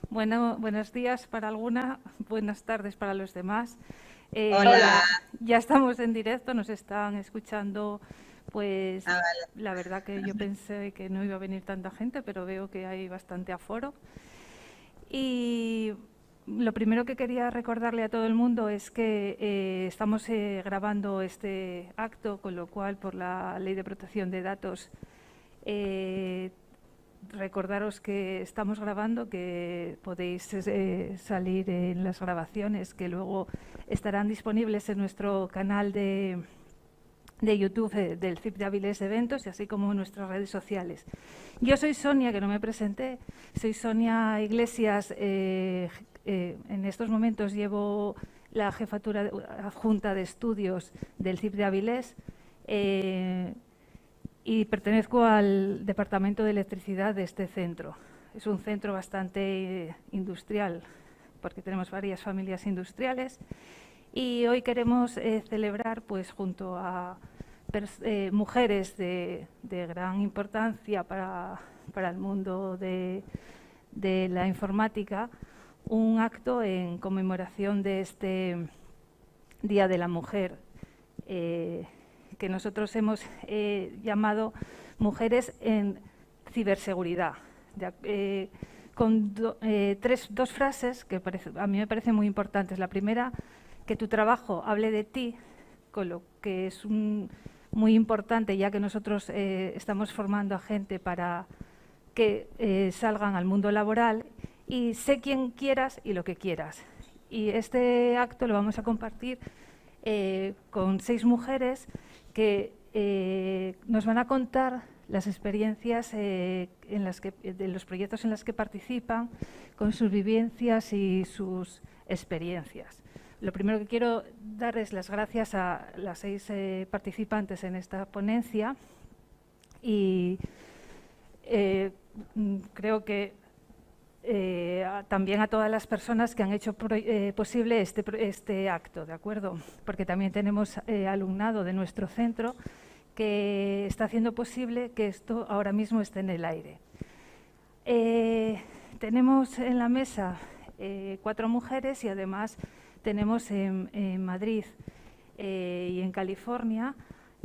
Bueno, buenos días para alguna, buenas tardes para los demás. Hola. Ya estamos en directo, nos están escuchando, pues Ah, vale. la verdad que yo pensé que no iba a venir tanta gente, pero veo que hay bastante aforo. Y lo primero que quería recordarle a todo el mundo es que estamos grabando este acto, con lo cual, por la Ley de Protección de Datos, eh, recordaros que estamos grabando, que podéis salir en las grabaciones, que luego estarán disponibles en nuestro canal de YouTube del CIP de Avilés de Eventos, y así como en nuestras redes sociales. Yo soy Sonia, que no me presenté, soy Sonia Iglesias. En estos momentos llevo la jefatura adjunta de estudios del CIP de Avilés. Y pertenezco al Departamento de Electricidad de este centro. Es un centro bastante industrial, porque tenemos varias familias industriales, y hoy queremos celebrar, pues, junto a mujeres de gran importancia para el mundo de la informática, un acto en conmemoración de este Día de la Mujer, eh, que nosotros hemos llamado Mujeres en Ciberseguridad, con dos frases que a mí me parecen muy importantes. La primera, que tu trabajo hable de ti, con lo que es muy importante, ya que nosotros estamos formando a gente para que salgan al mundo laboral, y sé quién quieras y lo que quieras. Y este acto lo vamos a compartir con 6 mujeres que nos van a contar las experiencias de los proyectos en los que participan, con sus vivencias y sus experiencias. Lo primero que quiero dar es las gracias a las 6 participantes en esta ponencia, y creo que también a todas las personas que han hecho posible este acto, ¿de acuerdo? Porque también tenemos alumnado de nuestro centro que está haciendo posible que esto ahora mismo esté en el aire. Tenemos en la mesa 4 mujeres, y además tenemos en Madrid y en California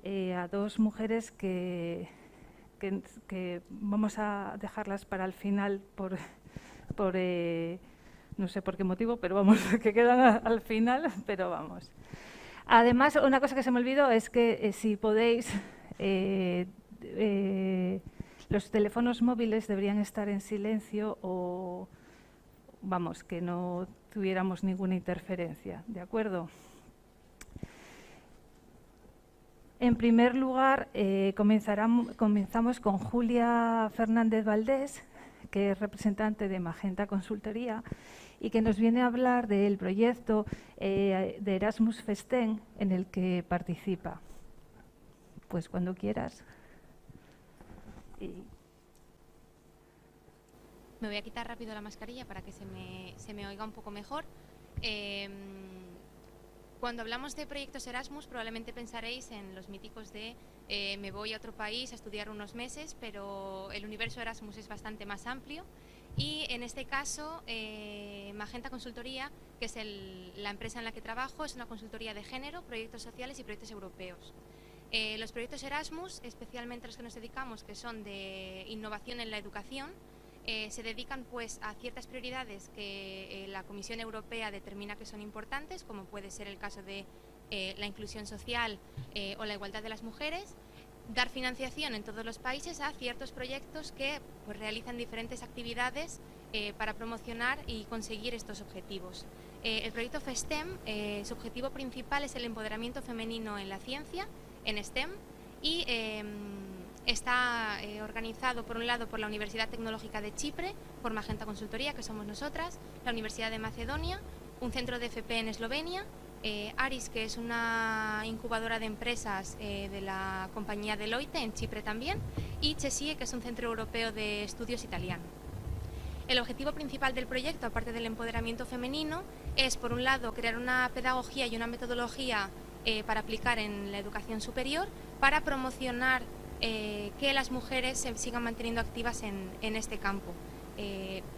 a 2 mujeres que vamos a dejarlas para el final por no sé por qué motivo, pero vamos, que quedan al final, pero vamos. Además, una cosa que se me olvidó es que si podéis, eh, eh, los teléfonos móviles deberían estar en silencio, o vamos, que no tuviéramos ninguna interferencia, ¿de acuerdo? En primer lugar, comenzamos con Julia Fernández Valdés, que es representante de Magenta Consultoría y que nos viene a hablar del proyecto de Erasmus Festen en el que participa. Pues cuando quieras. Me voy a quitar rápido la mascarilla para que se me oiga un poco mejor. Cuando hablamos de proyectos Erasmus, probablemente pensaréis en los míticos de me voy a otro país a estudiar unos meses, pero el universo Erasmus es bastante más amplio. Y en este caso, Magenta Consultoría, que es la empresa en la que trabajo, es una consultoría de género, proyectos sociales y proyectos europeos. Los proyectos Erasmus, especialmente los que nos dedicamos, que son de innovación en la educación, se dedican pues a ciertas prioridades que la Comisión Europea determina que son importantes, como puede ser el caso de la inclusión social o la igualdad de las mujeres, dar financiación en todos los países a ciertos proyectos que pues, realizan diferentes actividades para promocionar y conseguir estos objetivos. El proyecto FESTEM, su objetivo principal es el empoderamiento femenino en la ciencia, en STEM, y está organizado por un lado por la Universidad Tecnológica de Chipre, por Magenta Consultoría, que somos nosotras, la Universidad de Macedonia, un centro de FP en Eslovenia, Aris, que es una incubadora de empresas de la compañía Deloitte en Chipre también, y CESIE, que es un centro europeo de estudios italiano. El objetivo principal del proyecto, aparte del empoderamiento femenino, es, por un lado, crear una pedagogía y una metodología para aplicar en la educación superior, para promocionar que las mujeres se sigan manteniendo activas en este campo.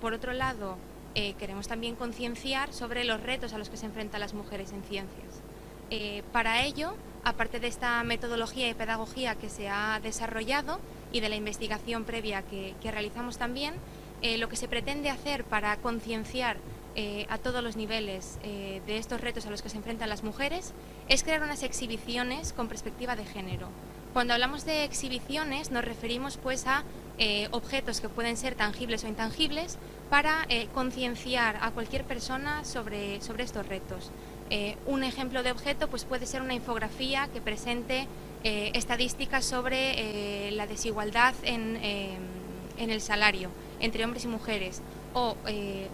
Por otro lado, queremos también concienciar sobre los retos a los que se enfrentan las mujeres en ciencias. Para ello, aparte de esta metodología y pedagogía que se ha desarrollado y de la investigación previa que realizamos también, lo que se pretende hacer para concienciar a todos los niveles de estos retos a los que se enfrentan las mujeres es crear unas exhibiciones con perspectiva de género. Cuando hablamos de exhibiciones nos referimos pues a objetos que pueden ser tangibles o intangibles para concienciar a cualquier persona sobre estos retos. Un ejemplo de objeto pues puede ser una infografía que presente estadísticas sobre la desigualdad en el salario entre hombres y mujeres, o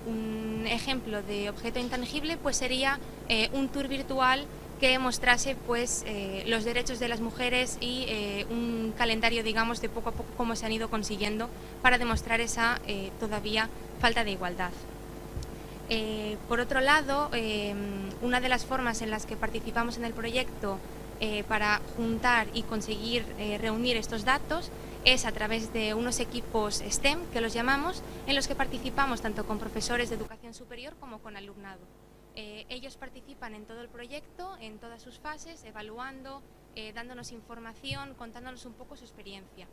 un ejemplo de objeto intangible pues sería un tour virtual que mostrase pues los derechos de las mujeres y un calendario, digamos, de poco a poco cómo se han ido consiguiendo para demostrar esa todavía falta de igualdad. Por otro lado, una de las formas en las que participamos en el proyecto para juntar y conseguir reunir estos datos es a través de unos equipos STEM, que los llamamos, en los que participamos tanto con profesores de educación superior como con alumnado. Ellos participan en todo el proyecto, en todas sus fases, evaluando, dándonos información, contándonos un poco su experiencia.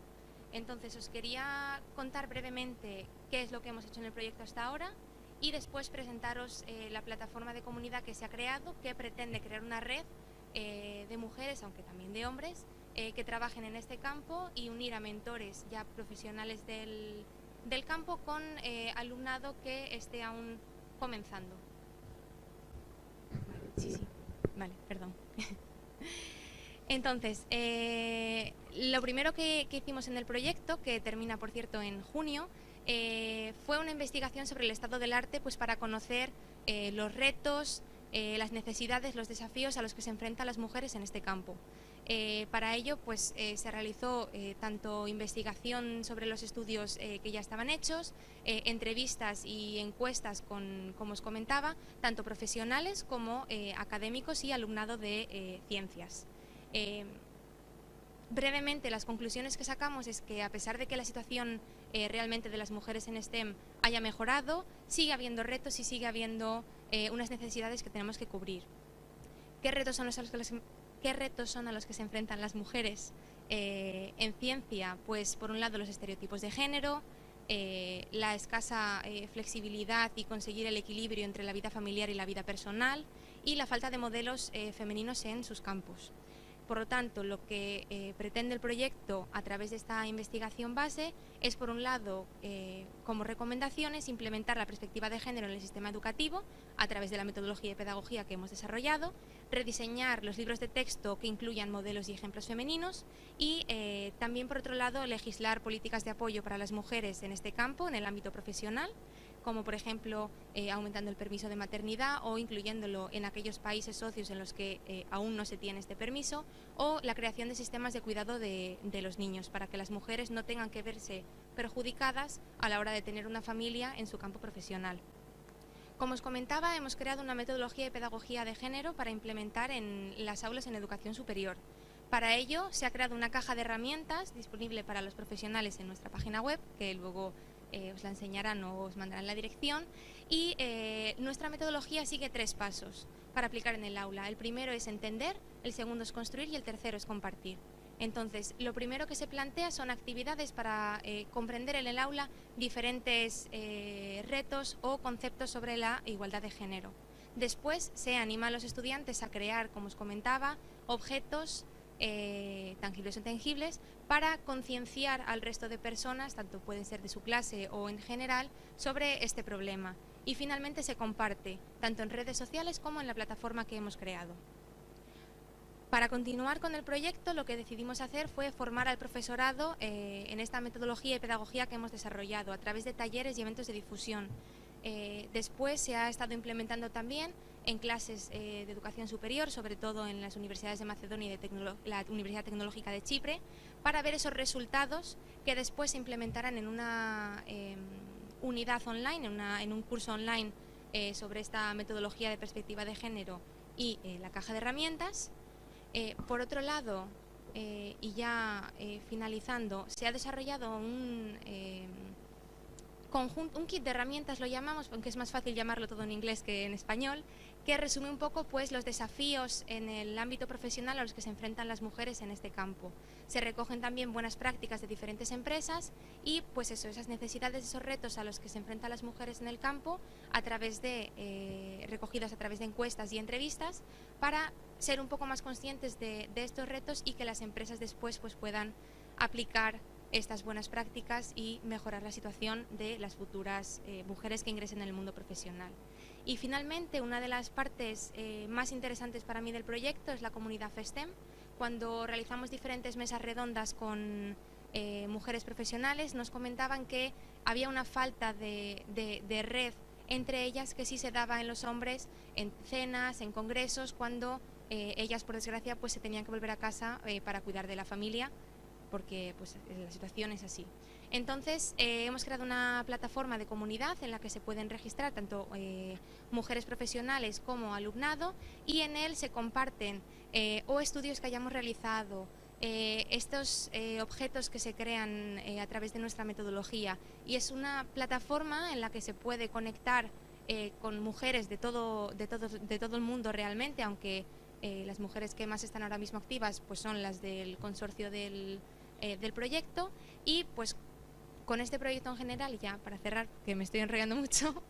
Entonces, os quería contar brevemente qué es lo que hemos hecho en el proyecto hasta ahora y después presentaros la plataforma de comunidad que se ha creado, que pretende crear una red de mujeres, aunque también de hombres, que trabajen en este campo y unir a mentores ya profesionales del campo con alumnado que esté aún comenzando. Sí, vale, perdón. Entonces, lo primero que hicimos en el proyecto, que termina, por cierto, en junio, fue una investigación sobre el estado del arte, pues para conocer los retos, las necesidades, los desafíos a los que se enfrentan las mujeres en este campo. Para ello pues, se realizó tanto investigación sobre los estudios que ya estaban hechos, entrevistas y encuestas con, como os comentaba, tanto profesionales como académicos y alumnado de ciencias. Brevemente, las conclusiones que sacamos es que a pesar de que la situación realmente de las mujeres en STEM haya mejorado, sigue habiendo retos y sigue habiendo unas necesidades que tenemos que cubrir. ¿Qué retos son a los que se enfrentan las mujeres en ciencia? Pues por un lado los estereotipos de género, la escasa flexibilidad y conseguir el equilibrio entre la vida familiar y la vida personal y la falta de modelos femeninos en sus campos. Por lo tanto, lo que pretende el proyecto a través de esta investigación base es, por un lado, como recomendaciones, implementar la perspectiva de género en el sistema educativo a través de la metodología y pedagogía que hemos desarrollado, rediseñar los libros de texto que incluyan modelos y ejemplos femeninos y también, por otro lado, legislar políticas de apoyo para las mujeres en este campo, en el ámbito profesional, como por ejemplo aumentando el permiso de maternidad o incluyéndolo en aquellos países socios en los que aún no se tiene este permiso, o la creación de sistemas de cuidado de los niños para que las mujeres no tengan que verse perjudicadas a la hora de tener una familia en su campo profesional. Como os comentaba, hemos creado una metodología de pedagogía de género para implementar en las aulas en educación superior. Para ello se ha creado una caja de herramientas disponible para los profesionales en nuestra página web, que luego os la enseñarán o os mandarán la dirección, y nuestra metodología sigue 3 pasos para aplicar en el aula. El primero es entender, el segundo es construir y el tercero es compartir. Entonces, lo primero que se plantea son actividades para comprender en el aula diferentes retos o conceptos sobre la igualdad de género. Después se anima a los estudiantes a crear, como os comentaba, objetos tangibles o intangibles para concienciar al resto de personas, tanto pueden ser de su clase o en general, sobre este problema. Y finalmente se comparte, tanto en redes sociales como en la plataforma que hemos creado. Para continuar con el proyecto, lo que decidimos hacer fue formar al profesorado en esta metodología y pedagogía que hemos desarrollado a través de talleres y eventos de difusión. Después se ha estado implementando también en clases de educación superior, sobre todo en las universidades de Macedonia y la Universidad Tecnológica de Chipre, para ver esos resultados que después se implementarán en una unidad online, en un curso online sobre esta metodología de perspectiva de género y la caja de herramientas. Por otro lado, y ya finalizando, se ha desarrollado un kit de herramientas lo llamamos, aunque es más fácil llamarlo todo en inglés que en español, que resume un poco pues los desafíos en el ámbito profesional a los que se enfrentan las mujeres en este campo. Se recogen también buenas prácticas de diferentes empresas y pues eso, esas necesidades, esos retos a los que se enfrentan las mujeres en el campo a través de recogidos a través de encuestas y entrevistas para ser un poco más conscientes de estos retos y que las empresas después pues puedan aplicar estas buenas prácticas y mejorar la situación de las futuras mujeres que ingresen en el mundo profesional. Y finalmente, una de las partes más interesantes para mí del proyecto es la comunidad FESTEM. Cuando realizamos diferentes mesas redondas con mujeres profesionales, nos comentaban que había una falta de red entre ellas que sí se daba en los hombres, en cenas, en congresos, cuando ellas, por desgracia, pues se tenían que volver a casa para cuidar de la familia, porque pues, la situación es así. Entonces, hemos creado una plataforma de comunidad en la que se pueden registrar tanto mujeres profesionales como alumnado, y en él se comparten o estudios que hayamos realizado, estos objetos que se crean a través de nuestra metodología, y es una plataforma en la que se puede conectar con mujeres de todo el mundo realmente, aunque las mujeres que más están ahora mismo activas pues son las del consorcio del proyecto. Y pues con este proyecto en general, ya para cerrar, que me estoy enrollando mucho,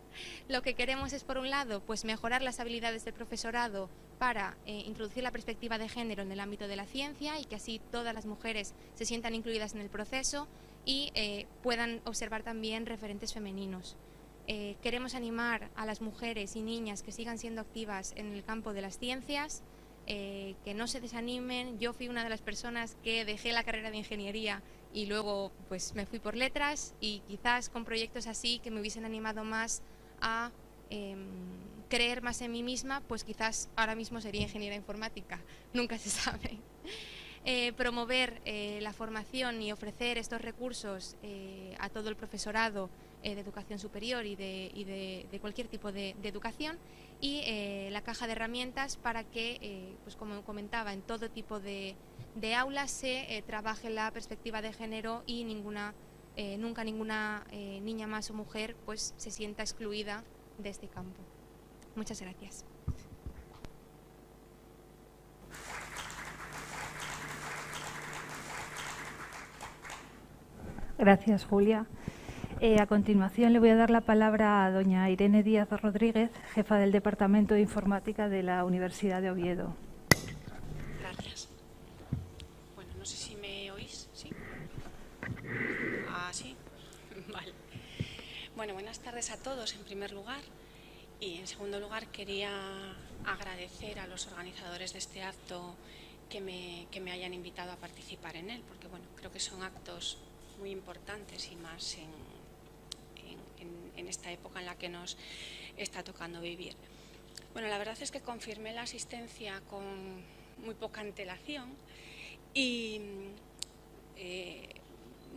lo que queremos es, por un lado, pues mejorar las habilidades del profesorado para introducir la perspectiva de género en el ámbito de la ciencia y que así todas las mujeres se sientan incluidas en el proceso y puedan observar también referentes femeninos. Queremos animar a las mujeres y niñas que sigan siendo activas en el campo de las ciencias, que no se desanimen. Yo fui una de las personas que dejé la carrera de ingeniería y luego pues me fui por letras, y quizás con proyectos así que me hubiesen animado más a creer más en mí misma, pues quizás ahora mismo sería ingeniera informática, nunca se sabe. Promover la formación y ofrecer estos recursos a todo el profesorado de educación superior y de cualquier tipo de educación, y la caja de herramientas para que, pues como comentaba, en todo tipo de aulas se trabaje la perspectiva de género y nunca ninguna niña más o mujer pues se sienta excluida de este campo. Muchas gracias. Gracias, Julia. A continuación le voy a dar la palabra a doña Irene Díaz Rodríguez, jefa del Departamento de Informática de la Universidad de Oviedo. Gracias. Bueno, no sé si me oís, ¿sí? ¿Sí? Vale. Bueno, buenas tardes a todos en primer lugar, y en segundo lugar quería agradecer a los organizadores de este acto que me hayan invitado a participar en él, porque bueno, creo que son actos muy importantes y más en esta época en la que nos está tocando vivir. Bueno, la verdad es que confirmé la asistencia con muy poca antelación y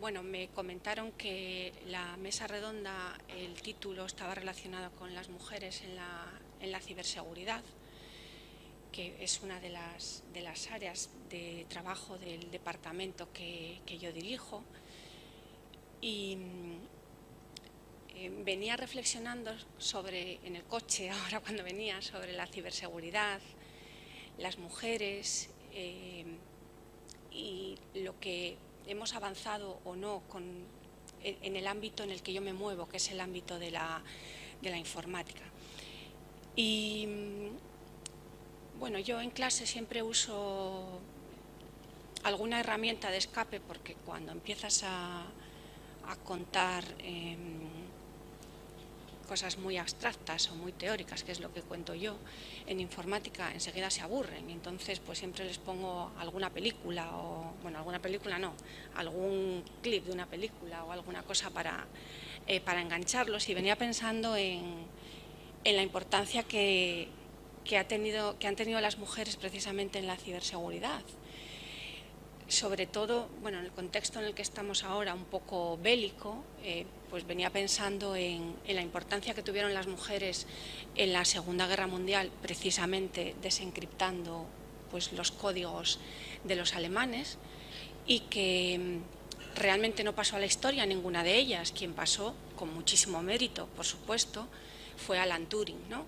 bueno, me comentaron que la mesa redonda, el título estaba relacionado con las mujeres en la ciberseguridad, que es una de las áreas de trabajo del departamento que yo dirijo. Y venía reflexionando en el coche ahora cuando venía, sobre la ciberseguridad, las mujeres y lo que hemos avanzado o no en el ámbito en el que yo me muevo, que es el ámbito de la informática. Y bueno, yo en clase siempre uso alguna herramienta de escape, porque cuando empiezas a contar cosas muy abstractas o muy teóricas, que es lo que cuento yo en informática, enseguida se aburren. Entonces pues siempre les pongo alguna película, o bueno, alguna película no, algún clip de una película o alguna cosa para engancharlos. Y venía pensando en la importancia que han tenido las mujeres precisamente en la ciberseguridad. Sobre todo, bueno, en el contexto en el que estamos ahora, un poco bélico, pues venía pensando en la importancia que tuvieron las mujeres en la Segunda Guerra Mundial, precisamente desencriptando pues los códigos de los alemanes, y que realmente no pasó a la historia ninguna de ellas. Quien pasó, con muchísimo mérito, por supuesto, fue Alan Turing, ¿no?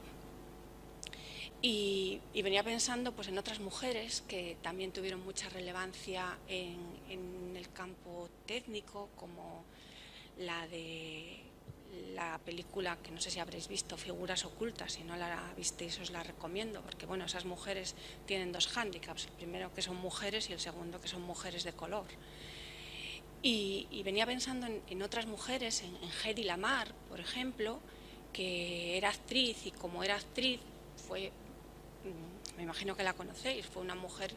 Y venía pensando pues, en otras mujeres que también tuvieron mucha relevancia en el campo técnico, como la de la película, que no sé si habréis visto, Figuras ocultas. Si no la visteis os la recomiendo, porque bueno, esas mujeres tienen dos hándicaps: el primero, que son mujeres, y el segundo, que son mujeres de color. Y venía pensando en otras mujeres, en Hedy Lamarr, por ejemplo, que era actriz, y como era actriz fue, me imagino que la conocéis, fue una mujer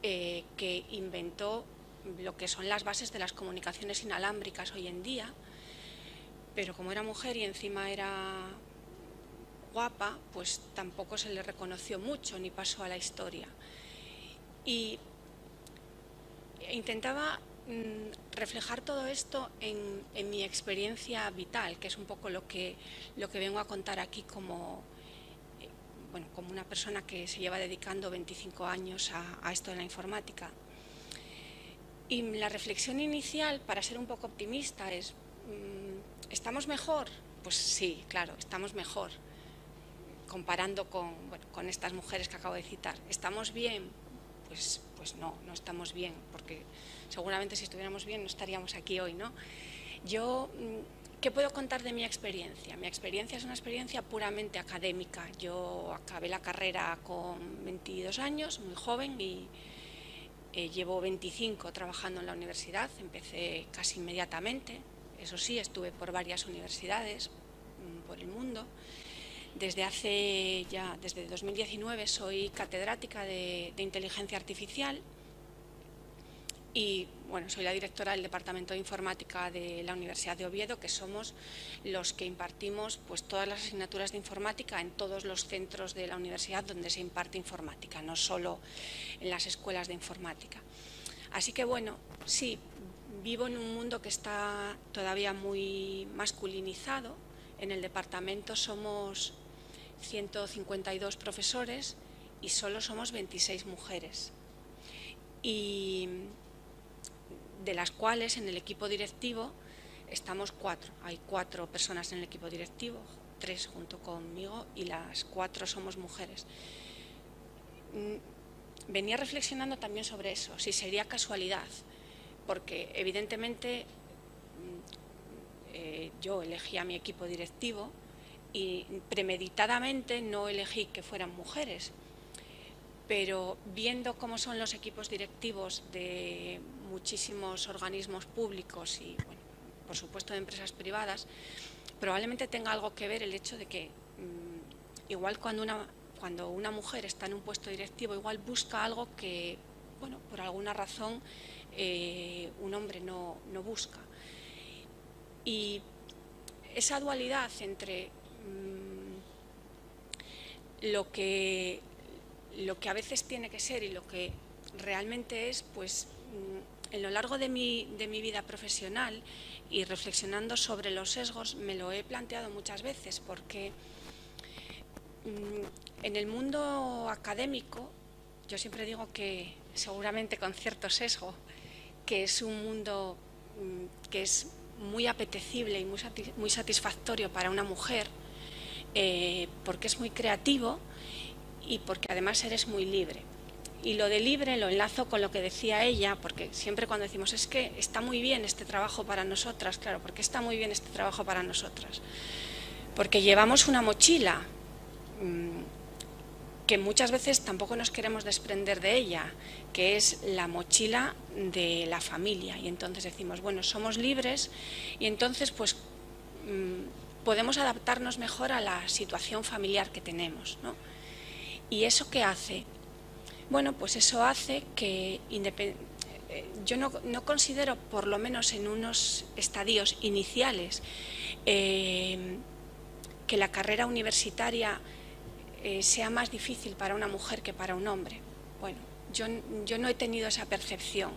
que inventó lo que son las bases de las comunicaciones inalámbricas hoy en día, pero como era mujer y encima era guapa, pues tampoco se le reconoció mucho ni pasó a la historia. Y intentaba reflejar todo esto en mi experiencia vital, que es un poco lo que vengo a contar aquí como una persona que se lleva dedicando 25 años a esto de la informática. Y la reflexión inicial, para ser un poco optimista, es: ¿estamos mejor? Pues sí, claro, estamos mejor, comparando con estas mujeres que acabo de citar. ¿Estamos bien? Pues no estamos bien, porque seguramente si estuviéramos bien no estaríamos aquí hoy, ¿no? Yo, ¿qué puedo contar de mi experiencia? Mi experiencia es una experiencia puramente académica. Yo acabé la carrera con 22 años, muy joven, y llevo 25 trabajando en la universidad. Empecé casi inmediatamente. Eso sí, estuve por varias universidades por el mundo. Desde 2019 soy catedrática de inteligencia artificial y soy la directora del Departamento de Informática de la Universidad de Oviedo, que somos los que impartimos pues todas las asignaturas de informática en todos los centros de la universidad donde se imparte informática, no solo en las escuelas de informática. Así que sí, vivo en un mundo que está todavía muy masculinizado. En el departamento somos 152 profesores y solo somos 26 mujeres. Y de las cuales en el equipo directivo estamos 4. Hay 4 personas en el equipo directivo, 3 junto conmigo, y las 4 somos mujeres. Venía reflexionando también sobre eso, si sería casualidad, porque evidentemente yo elegí a mi equipo directivo y premeditadamente no elegí que fueran mujeres, pero viendo cómo son los equipos directivos de muchísimos organismos públicos y, por supuesto, de empresas privadas, probablemente tenga algo que ver el hecho de que igual cuando una mujer está en un puesto directivo, igual busca algo que, por alguna razón un hombre no busca. Y esa dualidad entre lo que a veces tiene que ser y lo que realmente es, pues en lo largo de mi vida profesional y reflexionando sobre los sesgos me lo he planteado muchas veces, porque en el mundo académico yo siempre digo que, seguramente con cierto sesgo, que es un mundo que es muy apetecible y muy satisfactorio para una mujer, porque es muy creativo y porque además eres muy libre. Y lo de libre lo enlazo con lo que decía ella, porque siempre cuando decimos es que está muy bien este trabajo para nosotras, claro, porque está muy bien este trabajo para nosotras, porque llevamos una mochila que muchas veces tampoco nos queremos desprender de ella, que es la mochila de la familia. Y entonces decimos, somos libres y entonces pues podemos adaptarnos mejor a la situación familiar que tenemos, ¿no? ¿Y eso qué hace? Pues eso hace que yo no considero, por lo menos en unos estadios iniciales, que la carrera universitaria sea más difícil para una mujer que para un hombre. Yo no he tenido esa percepción.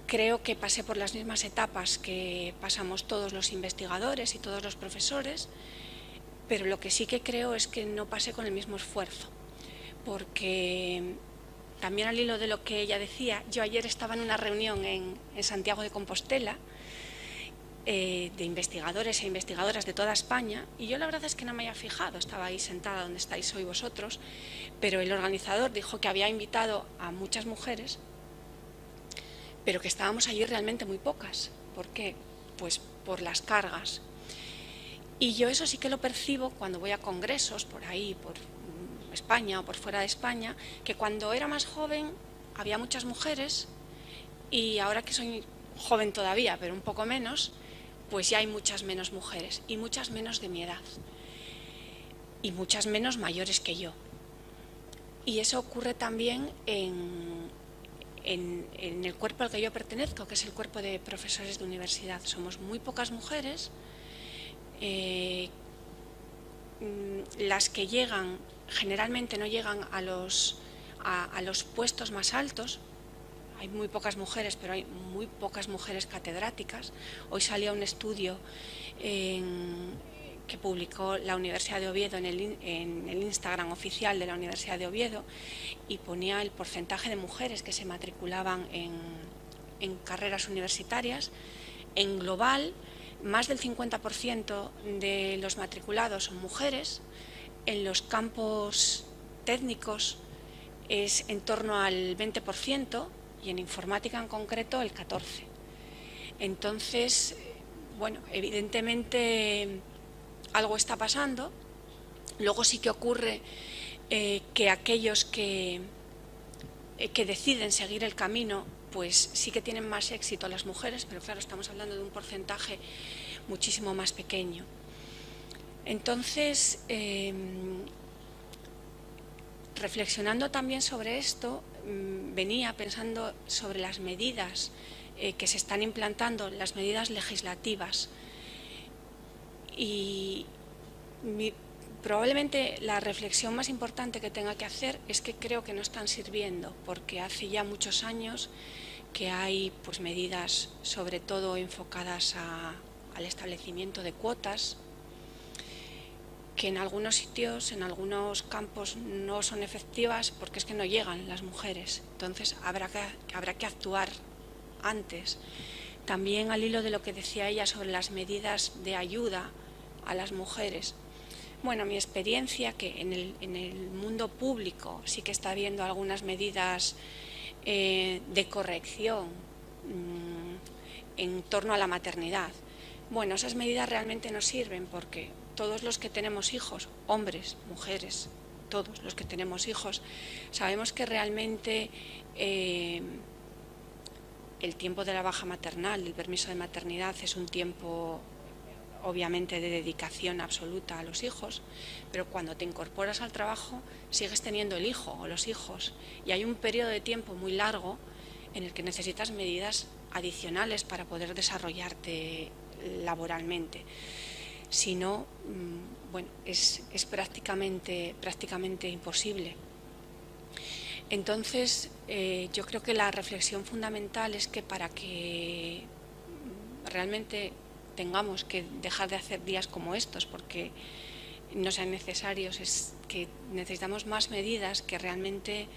Creo que pasé por las mismas etapas que pasamos todos los investigadores y todos los profesores, pero lo que sí que creo es que no pasé con el mismo esfuerzo, porque también al hilo de lo que ella decía, yo ayer estaba en una reunión en Santiago de Compostela de investigadores e investigadoras de toda España, y yo la verdad es que no me había fijado, estaba ahí sentada donde estáis hoy vosotros, pero el organizador dijo que había invitado a muchas mujeres, pero que estábamos allí realmente muy pocas. ¿Por qué? Pues por las cargas. Y yo eso sí que lo percibo cuando voy a congresos por ahí, por España o por fuera de España, que cuando era más joven había muchas mujeres, y ahora que soy joven todavía, pero un poco menos, pues ya hay muchas menos mujeres, y muchas menos de mi edad, y muchas menos mayores que yo. Y eso ocurre también en el cuerpo al que yo pertenezco, que es el cuerpo de profesores de universidad. Somos muy pocas mujeres, las que llegan generalmente no llegan a los puestos más altos. Hay muy pocas mujeres, pero hay muy pocas mujeres catedráticas. Hoy salía un estudio que publicó la Universidad de Oviedo en el Instagram oficial de la Universidad de Oviedo, y ponía el porcentaje de mujeres que se matriculaban en carreras universitarias. En global, más del 50% de los matriculados son mujeres. En los campos técnicos es en torno al 20%, y en informática en concreto el 14%. Entonces, bueno, evidentemente algo está pasando. Luego sí que ocurre que aquellos que deciden seguir el camino, pues sí que tienen más éxito las mujeres, pero claro, estamos hablando de un porcentaje muchísimo más pequeño. Entonces, reflexionando también sobre esto, venía pensando sobre las medidas que se están implantando, las medidas legislativas, y probablemente la reflexión más importante que tenga que hacer es que creo que no están sirviendo, porque hace ya muchos años que hay pues medidas sobre todo enfocadas al establecimiento de cuotas, que en algunos sitios, en algunos campos no son efectivas porque es que no llegan las mujeres. Entonces habrá que actuar antes. También al hilo de lo que decía ella sobre las medidas de ayuda a las mujeres. Bueno, mi experiencia que en el mundo público sí que está habiendo algunas medidas de corrección en torno a la maternidad. Bueno, esas medidas realmente no sirven porque todos los que tenemos hijos, hombres, mujeres, todos los que tenemos hijos, sabemos que realmente el tiempo de la baja maternal, el permiso de maternidad, es un tiempo obviamente de dedicación absoluta a los hijos, pero cuando te incorporas al trabajo sigues teniendo el hijo o los hijos, y hay un periodo de tiempo muy largo en el que necesitas medidas adicionales para poder desarrollarte laboralmente. Si no, bueno, es prácticamente imposible. Entonces, yo creo que la reflexión fundamental es que para que realmente tengamos que dejar de hacer días como estos, porque no sean necesarios, es que necesitamos más medidas que realmente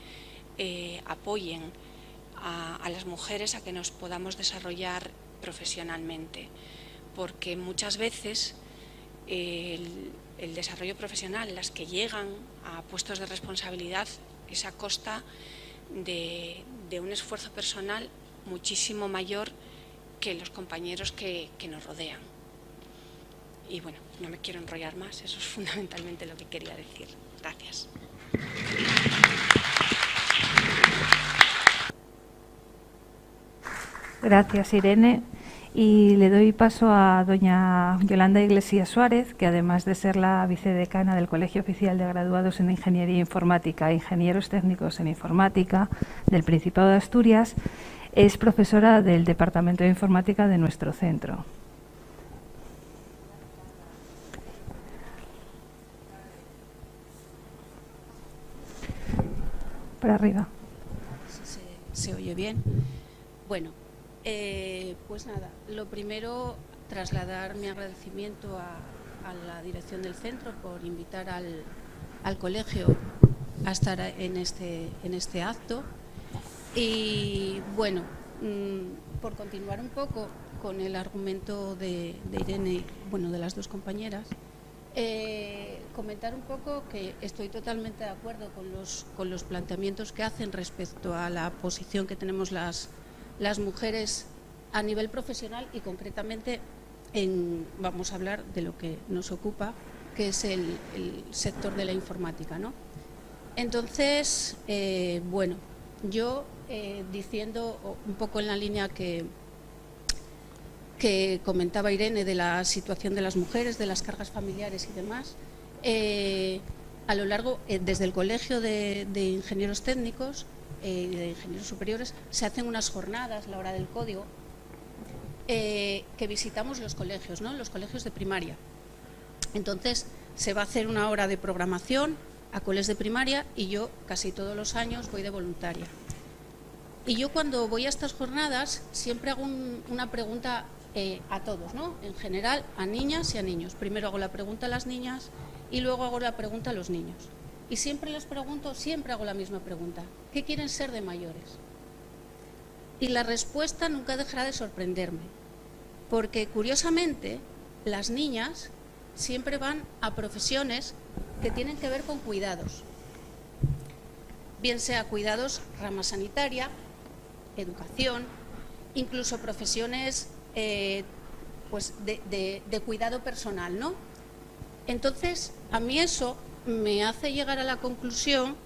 apoyen a las mujeres a que nos podamos desarrollar profesionalmente, porque muchas veces el desarrollo profesional, las que llegan a puestos de responsabilidad, es a costa de un esfuerzo personal muchísimo mayor que los compañeros que nos rodean. Y bueno, no me quiero enrollar más, eso es fundamentalmente lo que quería decir. Gracias. Gracias, Irene. Y le doy paso a doña Yolanda Iglesias Suárez, que además de ser la vicedecana del Colegio Oficial de Graduados en Ingeniería Informática e Ingenieros Técnicos en Informática del Principado de Asturias, es profesora del Departamento de Informática de nuestro centro. Para arriba. ¿Se oye bien? Bueno, pues nada, lo primero, trasladar mi agradecimiento a la dirección del centro por invitar al colegio a estar en este acto. Y bueno, por continuar un poco con el argumento de Irene, bueno, de las dos compañeras, comentar un poco que estoy totalmente de acuerdo con los planteamientos que hacen respecto a la posición que tenemos las mujeres a nivel profesional y concretamente vamos a hablar de lo que nos ocupa, que es el sector de la informática, ¿no? Entonces, bueno, yo diciendo un poco en la línea que comentaba Irene de la situación de las mujeres, de las cargas familiares y demás, a lo largo, desde el Colegio de Ingenieros Técnicos y de Ingenieros Superiores, se hacen unas jornadas, la hora del código, que visitamos los colegios, ¿no? Los colegios de primaria. Entonces, se va a hacer una hora de programación a coles de primaria y yo casi todos los años voy de voluntaria. Y yo cuando voy a estas jornadas siempre hago una pregunta a todos, ¿no? En general, a niñas y a niños. Primero hago la pregunta a las niñas y luego hago la pregunta a los niños. Y siempre les pregunto, siempre hago la misma pregunta: ¿qué quieren ser de mayores? Y la respuesta nunca dejará de sorprenderme, porque curiosamente las niñas siempre van a profesiones que tienen que ver con cuidados, bien sea cuidados, rama sanitaria, educación, incluso profesiones pues de cuidado personal, ¿no? Entonces, a mí eso me hace llegar a la conclusión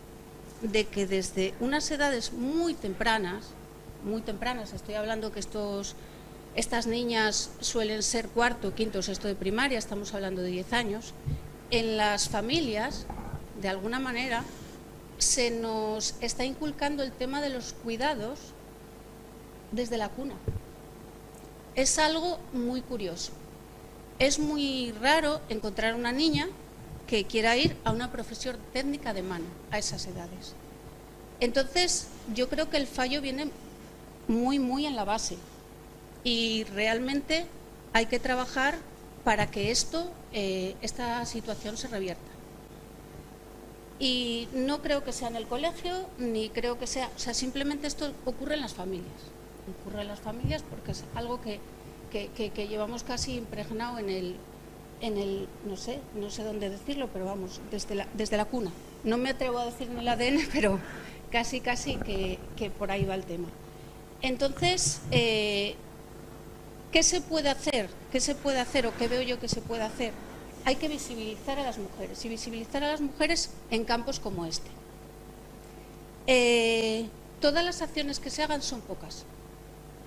de que desde unas edades muy tempranas, estoy hablando que estas niñas suelen ser cuarto, quinto, sexto de primaria, estamos hablando de 10 años, en las familias, de alguna manera, se nos está inculcando el tema de los cuidados desde la cuna. Es algo muy curioso. Es muy raro encontrar una niña que quiera ir a una profesión técnica de mano a esas edades. Entonces, yo creo que el fallo viene muy en la base y realmente hay que trabajar para que esta situación se revierta. Y no creo que sea en el colegio, ni creo que sea, o sea, simplemente esto ocurre en las familias. Ocurre en las familias porque es algo que llevamos casi impregnado en el no sé dónde decirlo, pero vamos, desde la cuna. No me atrevo a decir en el ADN, pero casi que por ahí va el tema. Entonces, ¿qué se puede hacer? ¿Qué se puede hacer o qué veo yo que se puede hacer? Hay que visibilizar a las mujeres y visibilizar a las mujeres en campos como este. Todas las acciones que se hagan son pocas,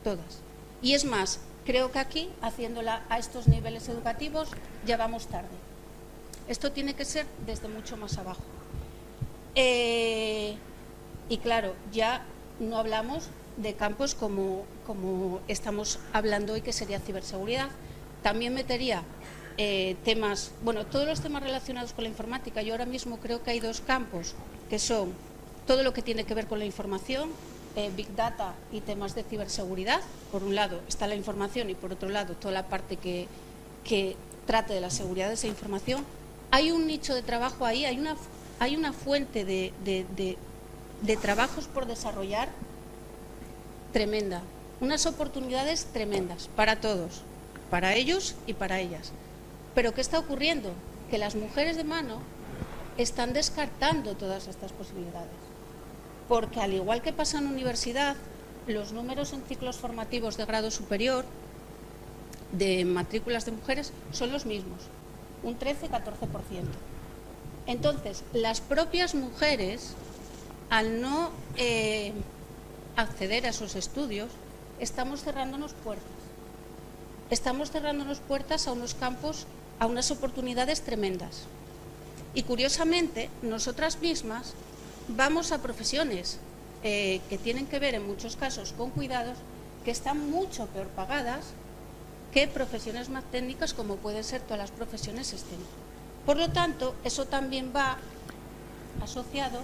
todas. Y es más, creo que aquí, haciéndola a estos niveles educativos, ya vamos tarde. Esto tiene que ser desde mucho más abajo. Y claro, ya no hablamos de campos como estamos hablando hoy, que sería ciberseguridad. También metería temas, bueno, todos los temas relacionados con la informática. Yo ahora mismo creo que hay dos campos, que son todo lo que tiene que ver con la información, Big Data y temas de ciberseguridad. Por un lado está la información y por otro lado toda la parte que trate de la seguridad de esa información. Hay un nicho de trabajo ahí, hay una fuente de trabajos por desarrollar tremenda, unas oportunidades tremendas para todos, para ellos y para ellas. Pero ¿qué está ocurriendo? Que las mujeres de mano están descartando todas estas posibilidades, porque al igual que pasa en universidad, los números en ciclos formativos de grado superior de matrículas de mujeres son los mismos, un 13-14%. Entonces, las propias mujeres, al no acceder a esos estudios, estamos cerrándonos puertas. Estamos cerrándonos puertas a unos campos, a unas oportunidades tremendas. Y curiosamente, nosotras mismas vamos a profesiones que tienen que ver en muchos casos con cuidados, que están mucho peor pagadas que profesiones más técnicas como pueden ser todas las profesiones STEM. Por lo tanto, eso también va asociado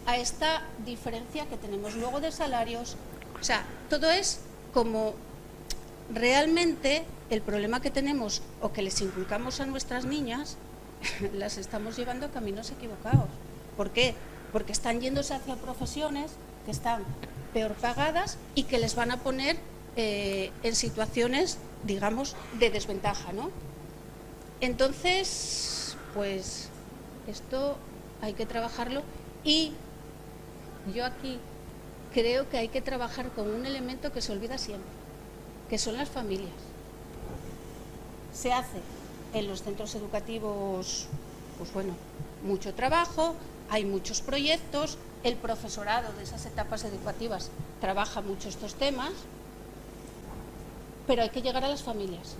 a esta diferencia que tenemos luego de salarios. O sea, todo es como realmente el problema que tenemos o que les inculcamos a nuestras niñas, las estamos llevando a caminos equivocados. ¿Por qué? porque están yéndose hacia profesiones que están peor pagadas y que les van a poner en situaciones, digamos, de desventaja, ¿no? Entonces, pues esto hay que trabajarlo, y yo aquí creo que hay que trabajar con un elemento que se olvida siempre, que son las familias. Se hace en los centros educativos, pues bueno, mucho trabajo, hay muchos proyectos, el profesorado de esas etapas educativas trabaja mucho estos temas, pero hay que llegar a las familias.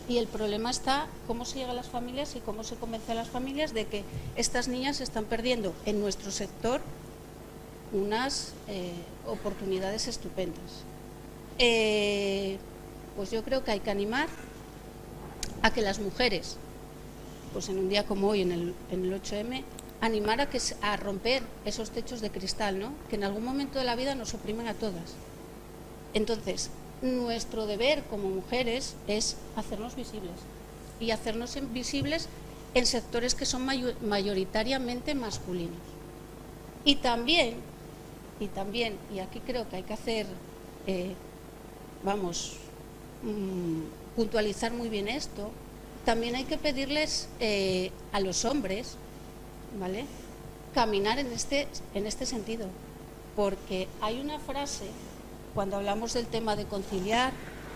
Y el problema está cómo se llega a las familias y cómo se convence a las familias de que estas niñas están perdiendo en nuestro sector unas oportunidades estupendas. Pues yo creo que hay que animar a que las mujeres, pues en un día como hoy, en el 8M, animar a romper esos techos de cristal, ¿no? Que en algún momento de la vida nos oprimen a todas. Entonces, nuestro deber como mujeres es hacernos visibles, y hacernos visibles en sectores que son mayoritariamente masculinos. Y también, y aquí creo que hay que hacer, puntualizar muy bien esto, también hay que pedirles a los hombres, ¿vale?, caminar en este sentido, porque hay una frase, cuando hablamos del tema de conciliar,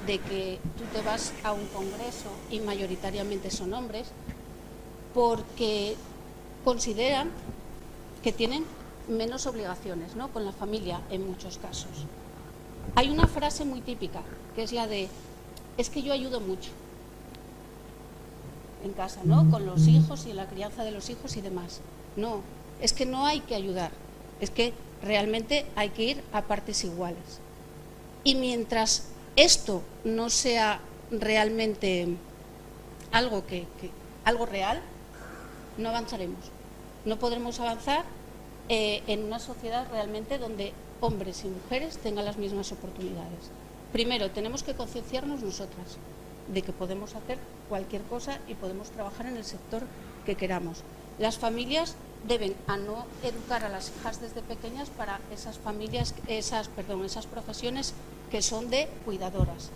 de que tú te vas a un congreso y mayoritariamente son hombres, porque consideran que tienen menos obligaciones, ¿no?, con la familia en muchos casos. Hay una frase muy típica, que es la de, es que yo ayudo mucho en casa, ¿no?, con los hijos y en la crianza de los hijos y demás. No, es que no hay que ayudar, es que realmente hay que ir a partes iguales. Y mientras esto no sea realmente algo algo real, no avanzaremos. No podremos avanzar en una sociedad realmente donde hombres y mujeres tengan las mismas oportunidades. Primero, tenemos que concienciarnos nosotras de que podemos hacer cualquier cosa y podemos trabajar en el sector que queramos. Las familias deben no educar a las hijas desde pequeñas para esas profesiones que son de cuidadoras.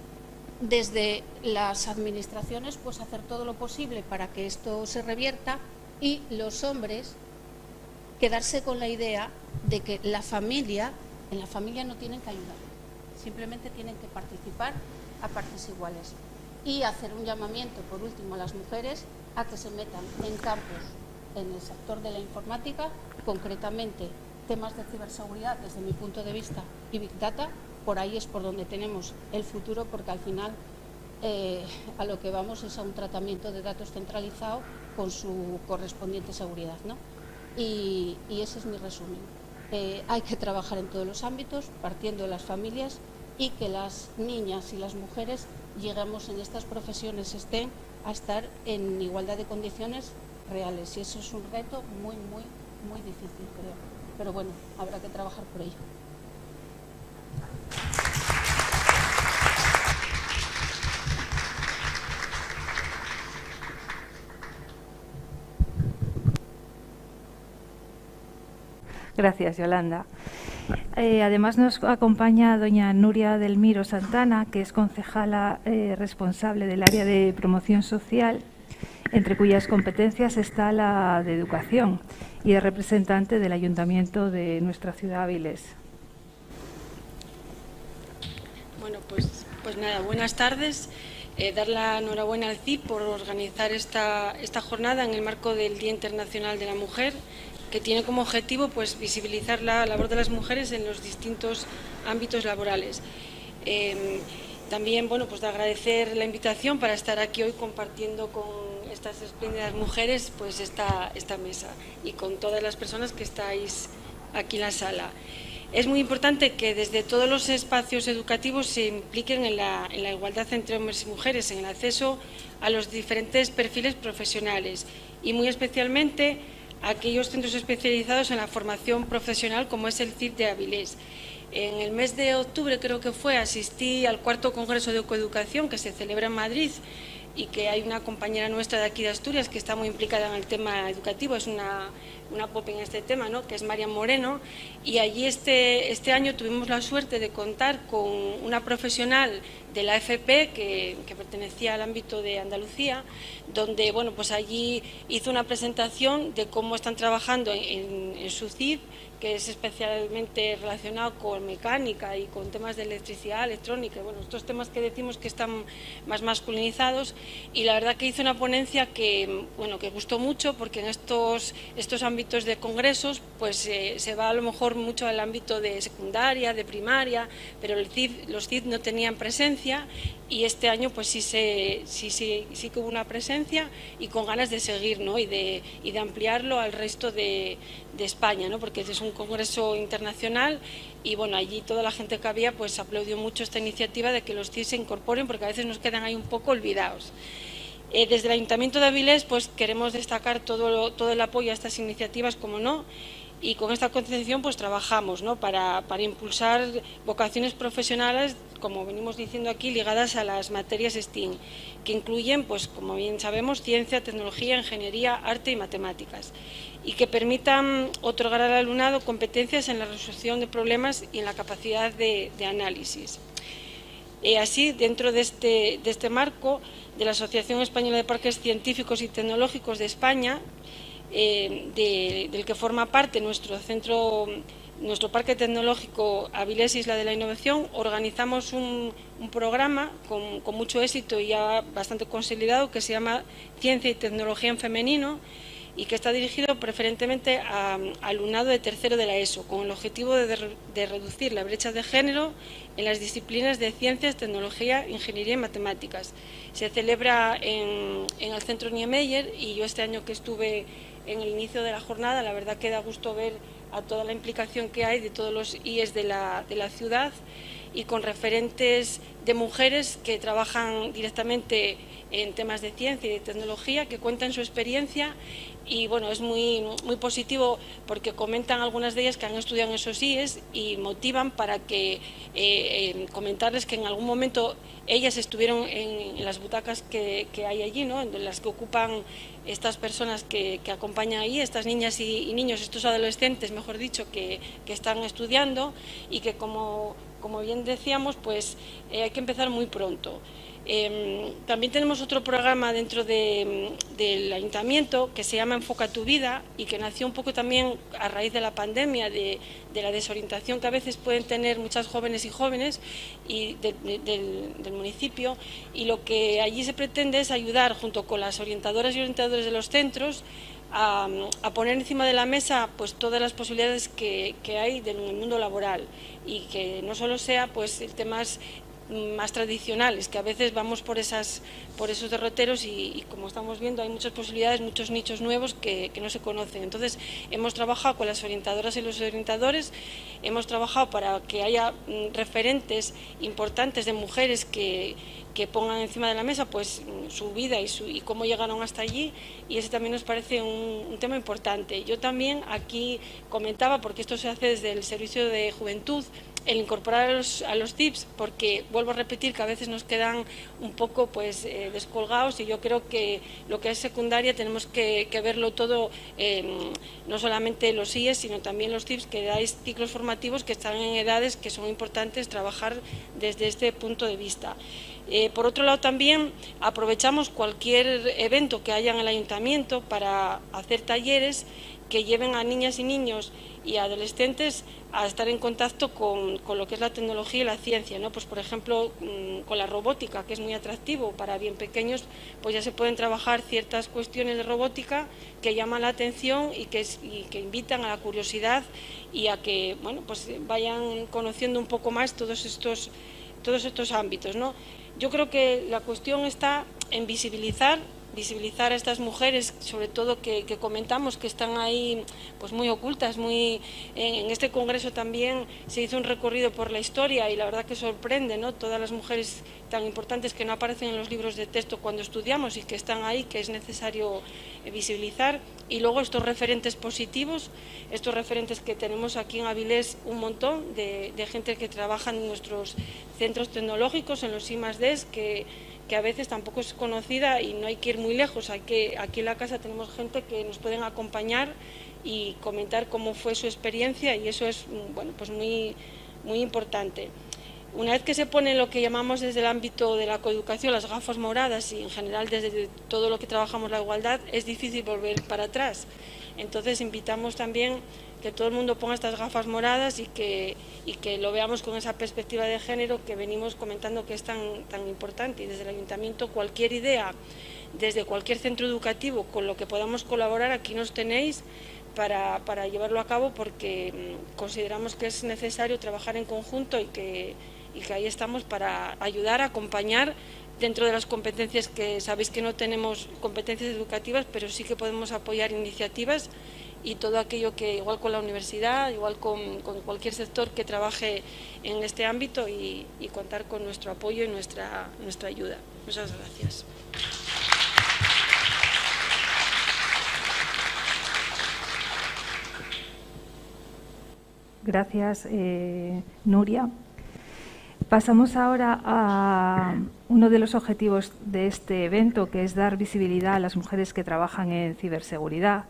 Desde las administraciones, pues hacer todo lo posible para que esto se revierta, y los hombres quedarse con la idea de que en la familia no tienen que ayudar, simplemente tienen que participar a partes iguales. Y hacer un llamamiento, por último, a las mujeres a que se metan en campos en el sector de la informática, concretamente temas de ciberseguridad desde mi punto de vista y Big Data. Por ahí es por donde tenemos el futuro, porque al final a lo que vamos es a un tratamiento de datos centralizado con su correspondiente seguridad, ¿no? Y ese es mi resumen. Hay que trabajar en todos los ámbitos, partiendo de las familias, y que las niñas y las mujeres lleguemos en estas profesiones, estén a estar en igualdad de condiciones reales. Y eso es un reto muy, muy, muy difícil, creo. Pero bueno, habrá que trabajar por ello. Gracias, Yolanda. Además nos acompaña doña Nuria del Miro Santana, que es concejala responsable del área de promoción social, entre cuyas competencias está la de educación, y es representante del Ayuntamiento de nuestra ciudad, Avilés. Bueno, pues nada, buenas tardes. Dar la enhorabuena al CIP por organizar esta jornada en el marco del Día Internacional de la Mujer, que tiene como objetivo pues visibilizar la labor de las mujeres en los distintos ámbitos laborales. También, bueno, pues de agradecer la invitación para estar aquí hoy compartiendo con estas espléndidas mujeres pues esta mesa, y con todas las personas que estáis aquí en la sala. Es muy importante que desde todos los espacios educativos se impliquen en la igualdad entre hombres y mujeres, en el acceso a los diferentes perfiles profesionales, y muy especialmente a aquellos centros especializados en la formación profesional, como es el CIP de Avilés. En el mes de octubre, creo que fue, asistí al 4º Congreso de Coeducación, que se celebra en Madrid, y que hay una compañera nuestra de aquí de Asturias que está muy implicada en el tema educativo, es una pop en este tema, ¿no?, que es María Moreno, y allí este año tuvimos la suerte de contar con una profesional de la FP que pertenecía al ámbito de Andalucía, donde bueno, pues allí hizo una presentación de cómo están trabajando en su CIP, que es especialmente relacionado con mecánica y con temas de electricidad, electrónica, bueno, estos temas que decimos que están más masculinizados, y la verdad que hizo una ponencia que, bueno, que gustó mucho, porque en estos ámbitos de congresos pues se va a lo mejor mucho al ámbito de secundaria, de primaria, pero los CIP no tenían presencia, y este año pues sí que hubo una presencia y con ganas de seguir, ¿no?, y de ampliarlo al resto de España, ¿no?, porque es un congreso internacional y bueno, allí toda la gente que había pues aplaudió mucho esta iniciativa de que los CIP se incorporen, porque a veces nos quedan ahí un poco olvidados. Desde el Ayuntamiento de Avilés pues queremos destacar todo el apoyo a estas iniciativas, como no, y con esta concepción pues trabajamos, ¿no?, para impulsar vocaciones profesionales, como venimos diciendo aquí, ligadas a las materias STEAM, que incluyen, pues como bien sabemos, ciencia, tecnología, ingeniería, arte y matemáticas, y que permitan otorgar al alumnado competencias en la resolución de problemas y en la capacidad de análisis. Así, dentro de este marco de la Asociación Española de Parques Científicos y Tecnológicos de España, del que forma parte nuestro Parque Tecnológico Avilés Isla de la Innovación, organizamos un programa con mucho éxito y ya bastante consolidado, que se llama Ciencia y Tecnología en Femenino, y que está dirigido preferentemente a alumnado de tercero de la ESO, con el objetivo de reducir la brecha de género en las disciplinas de ciencias, tecnología, ingeniería y matemáticas. Se celebra en el Centro Niemeyer, y yo este año que estuve en el inicio de la jornada, la verdad que da gusto ver a toda la implicación que hay de todos los IES de la ciudad, y con referentes de mujeres que trabajan directamente en temas de ciencia y de tecnología, que cuentan su experiencia, y bueno, es muy positivo, porque comentan algunas de ellas que han estudiado en esos IES y motivan para que comentarles que en algún momento ellas estuvieron en las butacas que hay allí, ¿no?, en las que ocupan estas personas que acompañan ahí, estas niñas y niños, estos adolescentes, mejor dicho, que están estudiando, y que como bien decíamos, pues hay que empezar muy pronto. También tenemos otro programa dentro del Ayuntamiento que se llama Enfoca tu Vida, y que nació un poco también a raíz de la pandemia, de la desorientación que a veces pueden tener muchas jóvenes y jóvenes y del municipio, y lo que allí se pretende es ayudar, junto con las orientadoras y orientadores de los centros, a poner encima de la mesa pues todas las posibilidades que hay en el mundo laboral, y que no solo sea pues temas más tradicionales, que a veces vamos por esos derroteros, y como estamos viendo hay muchas posibilidades, muchos nichos nuevos que no se conocen. Entonces hemos trabajado con las orientadoras y los orientadores, hemos trabajado para que haya referentes importantes de mujeres que pongan encima de la mesa pues su vida y cómo llegaron hasta allí, y ese también nos parece un tema importante. Yo también aquí comentaba, porque esto se hace desde el Servicio de Juventud, el incorporar a los CIPs, porque vuelvo a repetir que a veces nos quedan un poco pues descolgados, y yo creo que lo que es secundaria tenemos que verlo todo, no solamente los IES, sino también los CIPs, que dais ciclos formativos que están en edades que son importantes trabajar desde este punto de vista. Por otro lado, también aprovechamos cualquier evento que haya en el ayuntamiento para hacer talleres que lleven a niñas y niños y adolescentes a estar en contacto con lo que es la tecnología y la ciencia, ¿no? Pues por ejemplo, con la robótica, que es muy atractivo para bien pequeños, pues ya se pueden trabajar ciertas cuestiones de robótica que llaman la atención y que invitan a la curiosidad, y a que bueno, pues vayan conociendo un poco más todos estos ámbitos, ¿no? Yo creo que la cuestión está en visibilizar a estas mujeres, sobre todo que comentamos que están ahí pues muy ocultas, en este congreso también se hizo un recorrido por la historia, y la verdad que sorprende, ¿no?, todas las mujeres tan importantes que no aparecen en los libros de texto cuando estudiamos y que están ahí, que es necesario visibilizar. Y luego estos referentes positivos, estos referentes que tenemos aquí en Avilés, un montón de gente que trabaja en nuestros centros tecnológicos, en los I+D, que que a veces tampoco es conocida y no hay que ir muy lejos. Aquí en la casa tenemos gente que nos pueden acompañar y comentar cómo fue su experiencia, y eso es, bueno, pues muy, muy importante. Una vez que se pone lo que llamamos desde el ámbito de la coeducación las gafas moradas, y en general desde todo lo que trabajamos la igualdad, es difícil volver para atrás. Entonces invitamos también que todo el mundo ponga estas gafas moradas y que lo veamos con esa perspectiva de género que venimos comentando, que es tan importante. Y desde el Ayuntamiento, cualquier idea, desde cualquier centro educativo con lo que podamos colaborar, aquí nos tenéis para llevarlo a cabo, porque consideramos que es necesario trabajar en conjunto y que ahí estamos para ayudar, acompañar dentro de las competencias, que sabéis que no tenemos competencias educativas, pero sí que podemos apoyar iniciativas y todo aquello que, igual con la universidad, igual con cualquier sector que trabaje en este ámbito, y contar con nuestro apoyo y nuestra ayuda. Muchas gracias. Gracias, Nuria. Pasamos ahora a uno de los objetivos de este evento, que es dar visibilidad a las mujeres que trabajan en ciberseguridad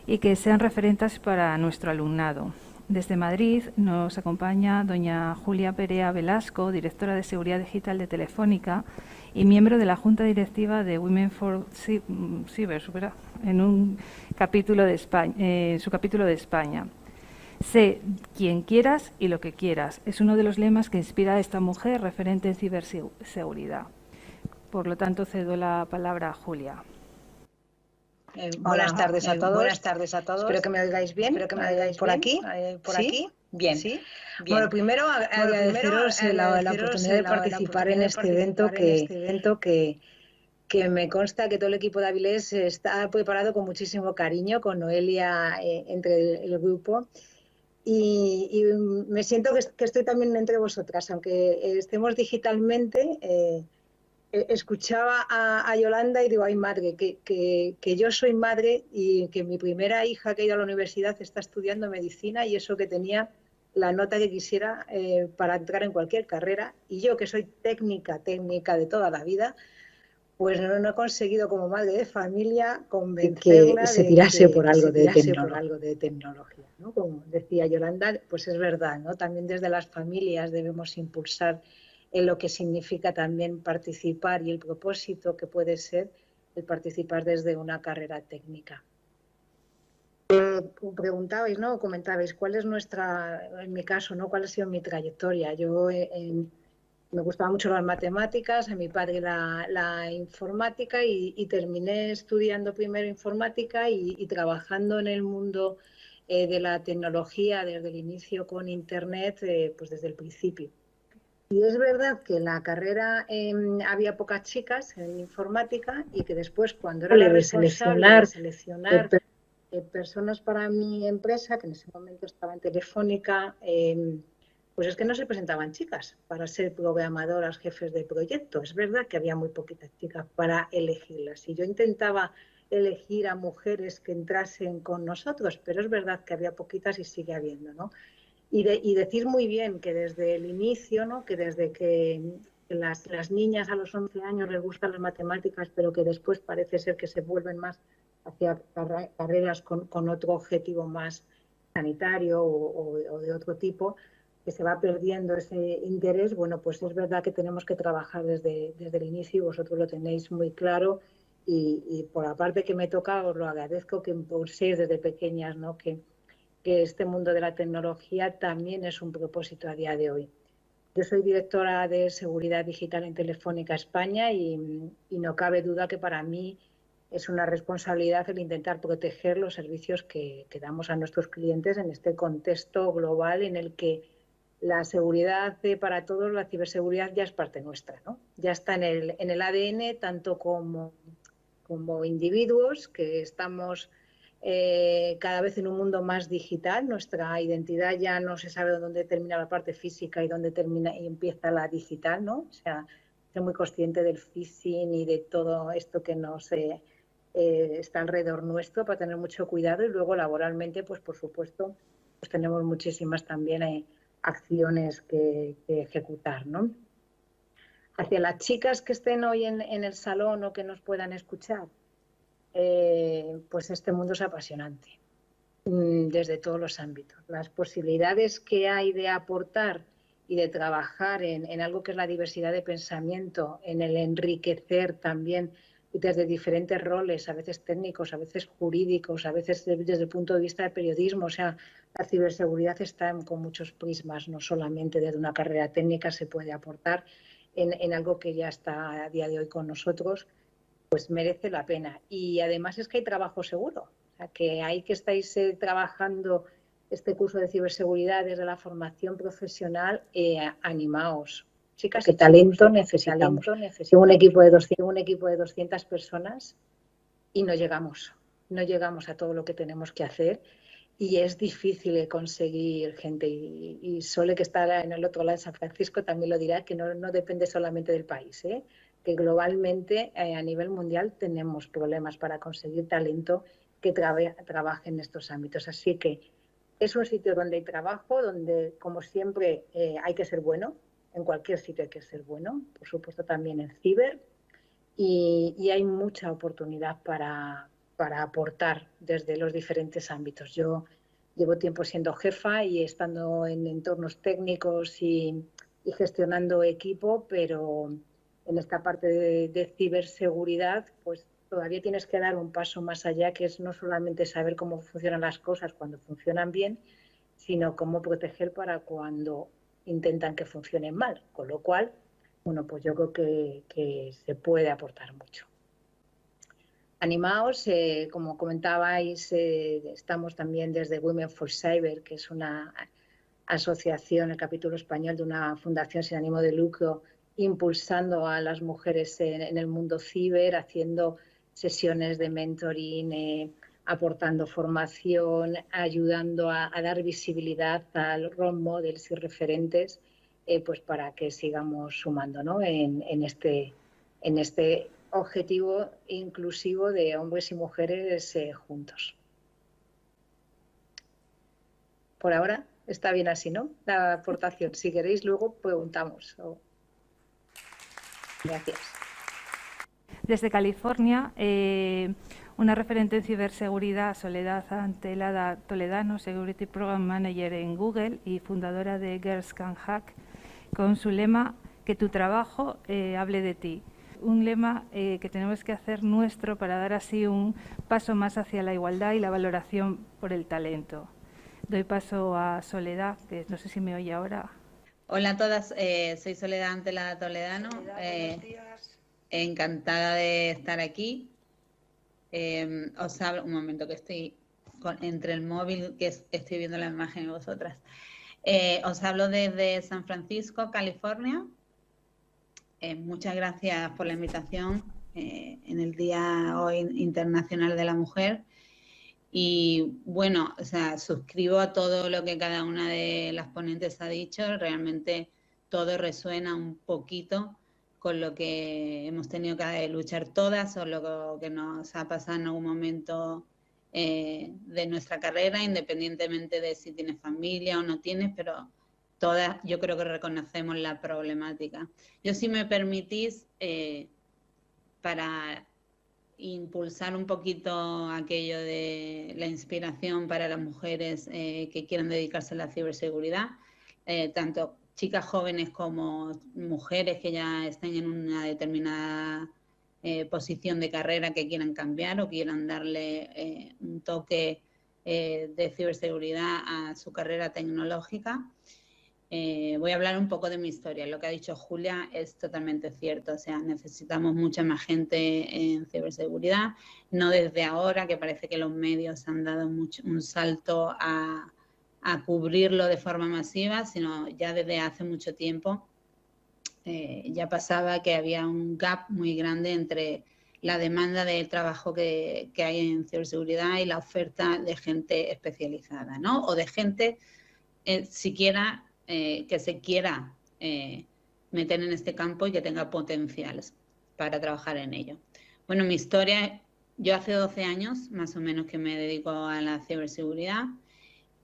y que sean referentes para nuestro alumnado. Desde Madrid nos acompaña doña Julia Perea Velasco, directora de Seguridad Digital de Telefónica y miembro de la Junta Directiva de Women for Cyber, en su capítulo de España. Sé quien quieras y lo que quieras. Es uno de los lemas que inspira a esta mujer referente en ciberseguridad. Por lo tanto, cedo la palabra a Julia. Buenas tardes a todos. Buenas tardes a todos. Espero que me oigáis bien. Espero que me oigáis por aquí. Por aquí. Bien. ¿Sí? Bien. Bueno, primero agradeceros la oportunidad de participar en este evento que me consta que todo el equipo de Avilés está preparado con muchísimo cariño, con Noelia entre el grupo. Y me siento que estoy también entre vosotras, aunque estemos digitalmente. Escuchaba a Yolanda y digo, ay madre, que yo soy madre y que mi primera hija que ha ido a la universidad está estudiando medicina, y eso que tenía la nota que quisiera para entrar en cualquier carrera, y yo que soy técnica de toda la vida, pues no he conseguido como madre de familia convencerla que se tirase por algo de tecnología, ¿no? Como decía Yolanda, pues es verdad, ¿no? También desde las familias debemos impulsar en lo que significa también participar y el propósito que puede ser el participar desde una carrera técnica. Preguntabais, ¿no? Comentabais cuál es en mi caso, ¿no? Cuál ha sido mi trayectoria. Yo me gustaban mucho las matemáticas, a mi padre la informática, y terminé estudiando primero informática y trabajando en el mundo de la tecnología desde el inicio con Internet, pues desde el principio. Y es verdad que en la carrera había pocas chicas en informática, y que después, cuando era la responsable de seleccionar personas para mi empresa, que en ese momento estaba en Telefónica, pues es que no se presentaban chicas para ser programadoras, jefes de proyecto. Es verdad que había muy poquitas chicas para elegirlas, y yo intentaba elegir a mujeres que entrasen con nosotros, pero es verdad que había poquitas y sigue habiendo, ¿no? Y decir muy bien que desde el inicio, ¿no? Que desde que las niñas a los 11 años les gustan las matemáticas, pero que después parece ser que se vuelven más hacia carreras con otro objetivo más sanitario o de otro tipo, que se va perdiendo ese interés. Bueno, pues es verdad que tenemos que trabajar desde el inicio, y vosotros lo tenéis muy claro, y por la parte que me toca os lo agradezco, que impulséis desde pequeñas, ¿no? Que este mundo de la tecnología también es un propósito a día de hoy. Yo soy directora de Seguridad Digital en Telefónica España, y no cabe duda que para mí es una responsabilidad el intentar proteger los servicios que damos a nuestros clientes en este contexto global en el que la seguridad para todos, la ciberseguridad ya es parte nuestra, ¿no? Ya está en el ADN, tanto como individuos que estamos cada vez en un mundo más digital. Nuestra identidad ya no se sabe dónde termina la parte física y dónde termina y empieza la digital, ¿no? O sea, soy muy consciente del phishing y de todo esto que nos está alrededor nuestro, para tener mucho cuidado. Y luego laboralmente, pues por supuesto, pues tenemos muchísimas también acciones que ejecutar, ¿no? Hacia las chicas que estén hoy en el salón o que nos puedan escuchar, pues este mundo es apasionante desde todos los ámbitos. Las posibilidades que hay de aportar y de trabajar en algo que es la diversidad de pensamiento, en el enriquecer también desde diferentes roles, a veces técnicos, a veces jurídicos, a veces desde el punto de vista del periodismo. O sea, la ciberseguridad está con muchos prismas, no solamente desde una carrera técnica se puede aportar en algo que ya está a día de hoy con nosotros, pues merece la pena. Y además es que hay trabajo seguro, o sea, que ahí que estáis trabajando este curso de ciberseguridad desde la formación profesional, animaos. Chicas, ¿qué talento necesitamos? Un equipo de 200 personas y no llegamos a todo lo que tenemos que hacer y es difícil conseguir gente. Y Sole, que está en el otro lado de San Francisco, también lo dirá, que no depende solamente del país, que globalmente a nivel mundial tenemos problemas para conseguir talento que trabaje en estos ámbitos. Así que es un sitio donde hay trabajo, donde, como siempre, hay que ser bueno. En cualquier sitio hay que ser bueno, por supuesto también en ciber, y hay mucha oportunidad para aportar desde los diferentes ámbitos. Yo llevo tiempo siendo jefa y estando en entornos técnicos y gestionando equipo, pero en esta parte de ciberseguridad, pues todavía tienes que dar un paso más allá, que es no solamente saber cómo funcionan las cosas cuando funcionan bien, sino cómo proteger para cuando intentan que funcionen mal. Con lo cual, bueno, pues yo creo que se puede aportar mucho. Animaos, como comentabais, estamos también desde Women for Cyber, que es una asociación, el capítulo español de una fundación sin ánimo de lucro, impulsando a las mujeres en el mundo ciber, haciendo sesiones de mentoring, aportando formación, ayudando a dar visibilidad a los role models y referentes, pues para que sigamos sumando, ¿no? en este objetivo inclusivo de hombres y mujeres juntos. Por ahora está bien así, ¿no? La aportación. Si queréis, luego preguntamos. Gracias. Desde California, una referente en ciberseguridad, Soledad Antelada Toledano, Security Program Manager en Google y fundadora de Girls Can Hack, con su lema "Que tu trabajo hable de ti". Un lema que tenemos que hacer nuestro para dar así un paso más hacia la igualdad y la valoración por el talento. Doy paso a Soledad, que no sé si me oye ahora. Hola a todas, soy Soledad Antelada Toledano. Buenos días. Encantada de estar aquí. Os hablo, un momento que estoy entre el móvil, que estoy viendo la imagen de vosotras. Os hablo desde San Francisco, California. Muchas gracias por la invitación en el Día Hoy Internacional de la Mujer. Y bueno, o sea, suscribo a todo lo que cada una de las ponentes ha dicho. Realmente todo resuena un poquito con lo que hemos tenido que luchar todas o lo que nos ha pasado en algún momento de nuestra carrera, independientemente de si tienes familia o no tienes, pero todas yo creo que reconocemos la problemática. Yo, si me permitís, para impulsar un poquito aquello de la inspiración para las mujeres que quieran dedicarse a la ciberseguridad, tanto chicas jóvenes como mujeres que ya estén en una determinada posición de carrera que quieran cambiar o quieran darle un toque de ciberseguridad a su carrera tecnológica. Voy a hablar un poco de mi historia. Lo que ha dicho Julia es totalmente cierto. O sea, necesitamos mucha más gente en ciberseguridad. No desde ahora, que parece que los medios han dado un salto a cubrirlo de forma masiva, sino ya desde hace mucho tiempo. Ya pasaba que había un gap muy grande entre la demanda de trabajo que hay en ciberseguridad y la oferta de gente especializada, ¿no? O de gente siquiera que se quiera meter en este campo y que tenga potenciales para trabajar en ello. Bueno, mi historia, yo hace 12 años más o menos que me dedico a la ciberseguridad,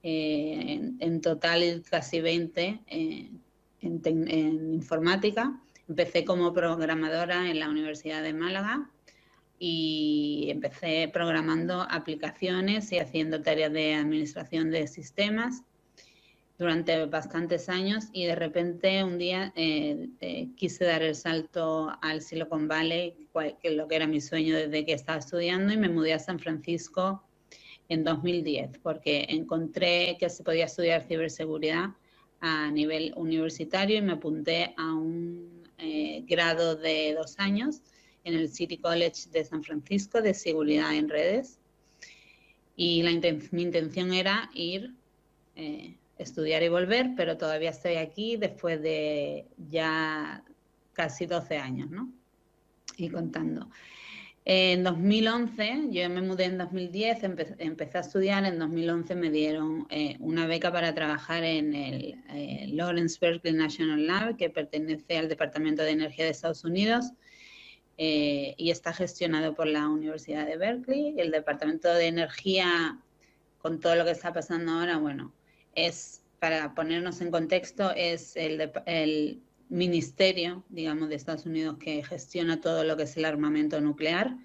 en total casi 20 en informática, Empecé como programadora en la Universidad de Málaga y empecé programando aplicaciones y haciendo tareas de administración de sistemas durante bastantes años, y de repente un día quise dar el salto al Silicon Valley, que es lo que era mi sueño desde que estaba estudiando, y me mudé a San Francisco en 2010 porque encontré que se podía estudiar ciberseguridad a nivel universitario y me apunté a un grado de 2 años en el City College de San Francisco de seguridad en redes, y mi intención era ir, estudiar y volver, pero todavía estoy aquí después de ya casi 12 años, ¿no? Y contando. En 2011, yo me mudé en 2010, empecé a estudiar, en 2011 me dieron una beca para trabajar en el Lawrence Berkeley National Lab, que pertenece al Departamento de Energía de Estados Unidos, y está gestionado por la Universidad de Berkeley. El Departamento de Energía, con todo lo que está pasando ahora, bueno, es, para ponernos en contexto, es el ministerio, digamos, de Estados Unidos que gestiona todo lo que es el armamento nuclear,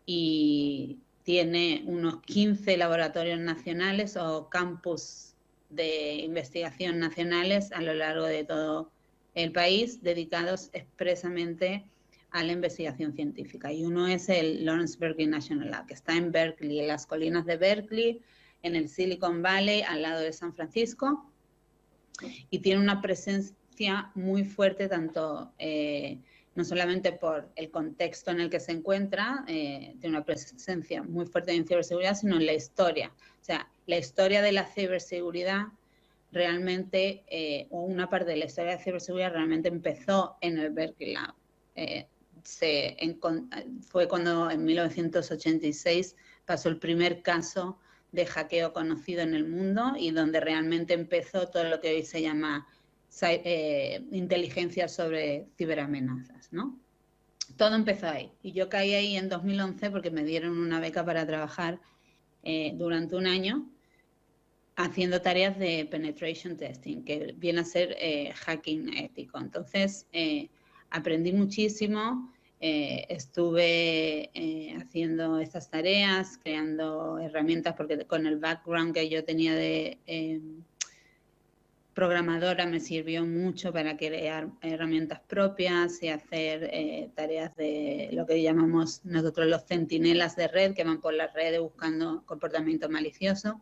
y tiene unos 15 laboratorios nacionales o campus de investigación nacionales a lo largo de todo el país, dedicados expresamente a la investigación científica. Y uno es el Lawrence Berkeley National Lab, que está en Berkeley, en las colinas de Berkeley, en el Silicon Valley, al lado de San Francisco, y tiene una presencia muy fuerte, tanto no solamente por el contexto en el que se encuentra, tiene una presencia muy fuerte en ciberseguridad, sino en la historia. O sea, la historia de la ciberseguridad realmente, o una parte de la historia de la ciberseguridad realmente empezó en el Berkeley Lab. Fue cuando en 1986 pasó el primer caso de hackeo conocido en el mundo, y donde realmente empezó todo lo que hoy se llama inteligencia sobre ciberamenazas, ¿no? Todo empezó ahí, y yo caí ahí en 2011 porque me dieron una beca para trabajar durante un año haciendo tareas de penetration testing, que viene a ser hacking ético. Entonces aprendí muchísimo. Estuve haciendo estas tareas, creando herramientas, porque con el background que yo tenía de programadora me sirvió mucho para crear herramientas propias y hacer tareas de lo que llamamos nosotros los centinelas de red, que van por las redes buscando comportamiento malicioso,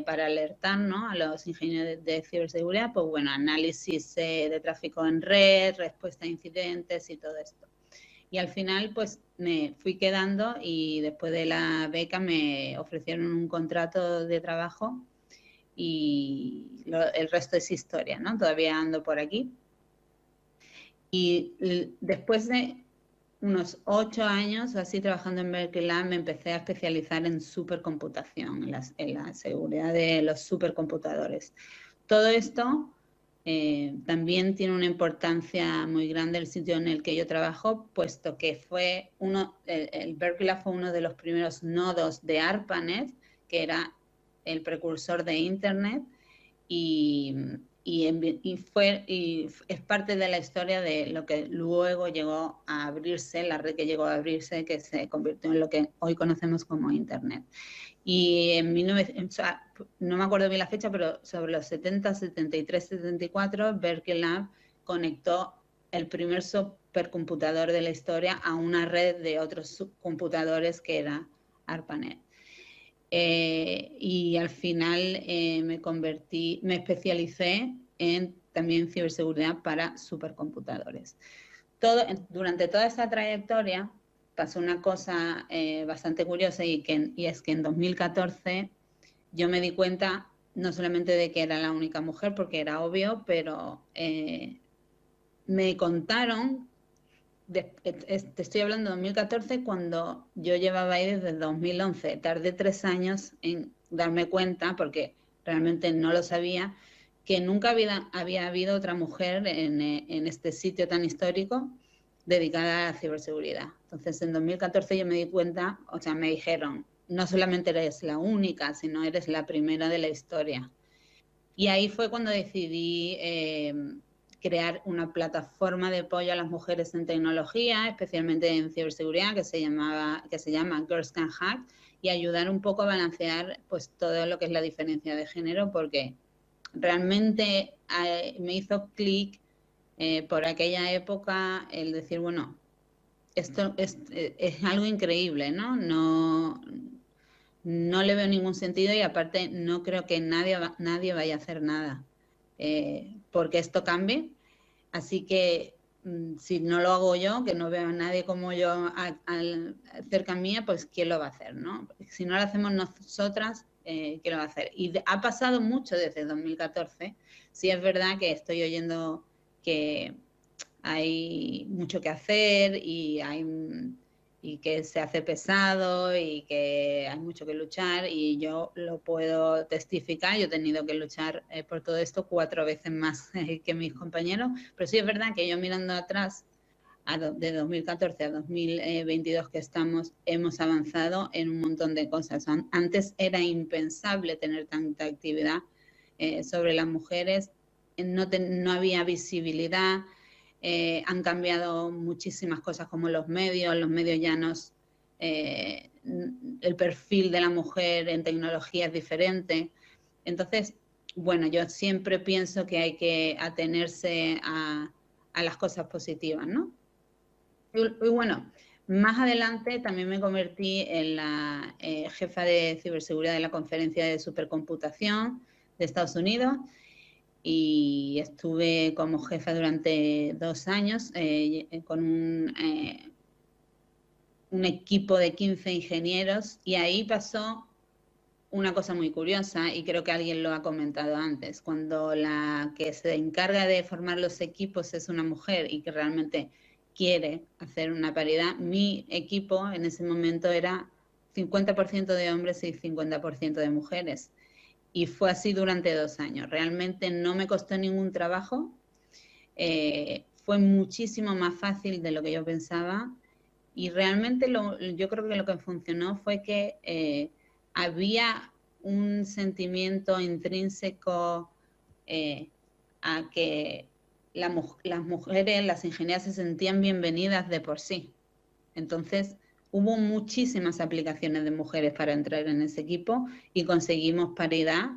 para alertar, ¿no?, a los ingenieros de ciberseguridad, pues bueno, análisis de tráfico en red, respuesta a incidentes y todo esto. Y al final, pues me fui quedando, y después de la beca me ofrecieron un contrato de trabajo, y el resto es historia, ¿no? Todavía ando por aquí. Y después de unos 8 años o así trabajando en Berkeley Lab, me empecé a especializar en supercomputación, en la seguridad de los supercomputadores. Todo esto también tiene una importancia muy grande el sitio en el que yo trabajo, puesto que fue el Berkeley Lab fue uno de los primeros nodos de ARPANET, que era el precursor de Internet, y es parte de la historia de lo que luego llegó a abrirse, la red que llegó a abrirse, que se convirtió en lo que hoy conocemos como Internet. Y en no me acuerdo bien la fecha, pero sobre los 70, 73, 74, Berkeley Lab conectó el primer supercomputador de la historia a una red de otros subcomputadores que era ARPANET. Y al final me especialicé en también ciberseguridad para supercomputadores. Durante toda esta trayectoria pasó una cosa bastante curiosa, y es que en 2014 yo me di cuenta no solamente de que era la única mujer, porque era obvio, pero me contaron, te estoy hablando de 2014, cuando yo llevaba ahí desde 2011. Tardé 3 años en darme cuenta, porque realmente no lo sabía, que nunca había habido otra mujer en este sitio tan histórico dedicada a la ciberseguridad. Entonces, en 2014 yo me di cuenta, o sea, me dijeron, no solamente eres la única, sino eres la primera de la historia. Y ahí fue cuando decidí crear una plataforma de apoyo a las mujeres en tecnología, especialmente en ciberseguridad, que se llama Girls Can Hack, y ayudar un poco a balancear pues todo lo que es la diferencia de género, porque realmente me hizo clic por aquella época el decir, bueno, esto es algo increíble, ¿no? No le veo ningún sentido y aparte no creo que nadie vaya a hacer nada porque esto cambie. Así que si no lo hago yo, que no veo a nadie como yo cerca mía, pues ¿quién lo va a hacer, no? Si no lo hacemos nosotras, ¿quién lo va a hacer? Y ha pasado mucho desde 2014. Sí es verdad que estoy oyendo que hay mucho que hacer y que se hace pesado y que hay mucho que luchar, y yo lo puedo testificar. Yo he tenido que luchar por todo esto 4 veces más que mis compañeros, pero sí es verdad que yo mirando atrás, de 2014 a 2022 que estamos, hemos avanzado en un montón de cosas. Antes era impensable tener tanta actividad sobre las mujeres, no había visibilidad. Han cambiado muchísimas cosas como los medios ya nos... el perfil de la mujer en tecnología es diferente. Entonces, bueno, yo siempre pienso que hay que atenerse a las cosas positivas, ¿no? Y bueno, más adelante también me convertí en la jefa de ciberseguridad de la Conferencia de Supercomputación de Estados Unidos, y estuve como jefa durante 2 años con un equipo de 15 ingenieros, y ahí pasó una cosa muy curiosa, y creo que alguien lo ha comentado antes. Cuando la que se encarga de formar los equipos es una mujer y que realmente quiere hacer una paridad, mi equipo en ese momento era 50% de hombres y 50% de mujeres. Y fue así durante 2 años. Realmente no me costó ningún trabajo. Fue muchísimo más fácil de lo que yo pensaba. Y realmente yo creo que lo que funcionó fue que había un sentimiento intrínseco a que las mujeres, las ingenieras, se sentían bienvenidas de por sí. Entonces, hubo muchísimas aplicaciones de mujeres para entrar en ese equipo y conseguimos paridad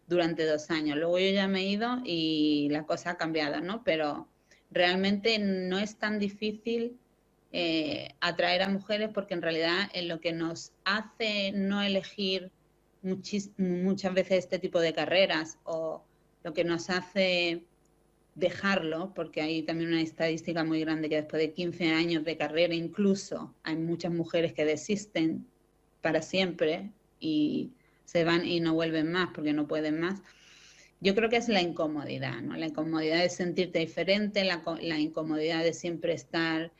durante 2 años. Luego yo ya me he ido y la cosa ha cambiado, ¿no? Pero realmente no es tan difícil atraer a mujeres, porque en realidad en lo que nos hace no elegir muchas veces este tipo de carreras, o lo que nos hace dejarlo, porque hay también una estadística muy grande que después de 15 años de carrera incluso hay muchas mujeres que desisten para siempre y se van y no vuelven más porque no pueden más. Yo creo que es la incomodidad, ¿no? La incomodidad de sentirte diferente, la incomodidad de siempre estar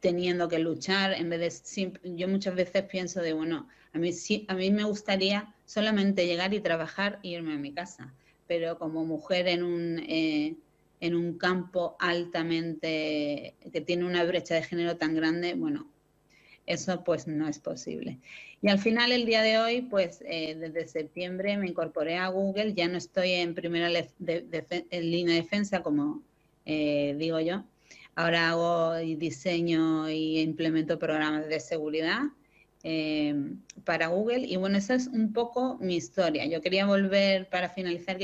teniendo que luchar, en vez de... Yo muchas veces pienso de, bueno, a mí me gustaría solamente llegar y trabajar e irme a mi casa, pero como mujer en un campo altamente, que tiene una brecha de género tan grande, bueno, eso pues no es posible. Y al final, el día de hoy, pues desde septiembre me incorporé a Google. Ya no estoy en primera línea de defensa, como digo yo. Ahora hago diseño y implemento programas de seguridad para Google. Y bueno, esa es un poco mi historia. Yo quería volver, para finalizar,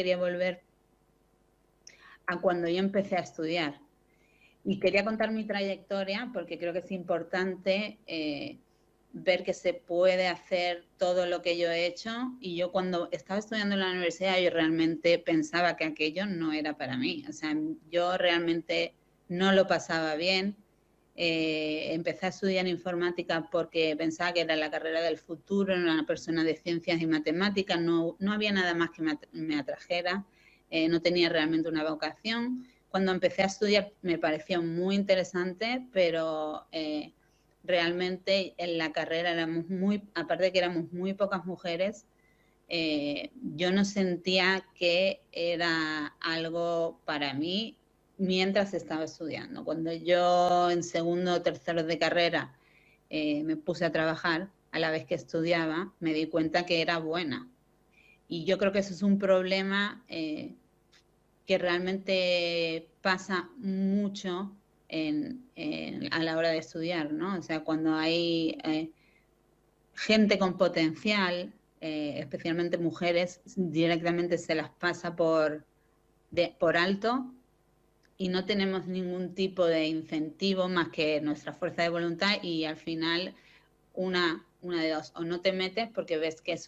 a cuando yo empecé a estudiar. Y quería contar mi trayectoria porque creo que es importante ver que se puede hacer todo lo que yo he hecho. Y yo, cuando estaba estudiando en la universidad, yo realmente pensaba que aquello no era para mí. O sea, yo realmente no lo pasaba bien. Empecé a estudiar informática porque pensaba que era la carrera del futuro, era una persona de ciencias y matemáticas, no había nada más que me atrajera, no tenía realmente una vocación. Cuando empecé a estudiar me pareció muy interesante, pero realmente en la carrera aparte de que éramos muy pocas mujeres, yo no sentía que era algo para mí mientras estaba estudiando. Cuando yo en segundo o tercero de carrera me puse a trabajar a la vez que estudiaba, me di cuenta que era buena. Y yo creo que eso es un problema que realmente pasa mucho a la hora de estudiar, ¿no? O sea, cuando hay gente con potencial, especialmente mujeres, directamente se las pasa por alto y no tenemos ningún tipo de incentivo más que nuestra fuerza de voluntad, y al final una de dos: o no te metes porque ves que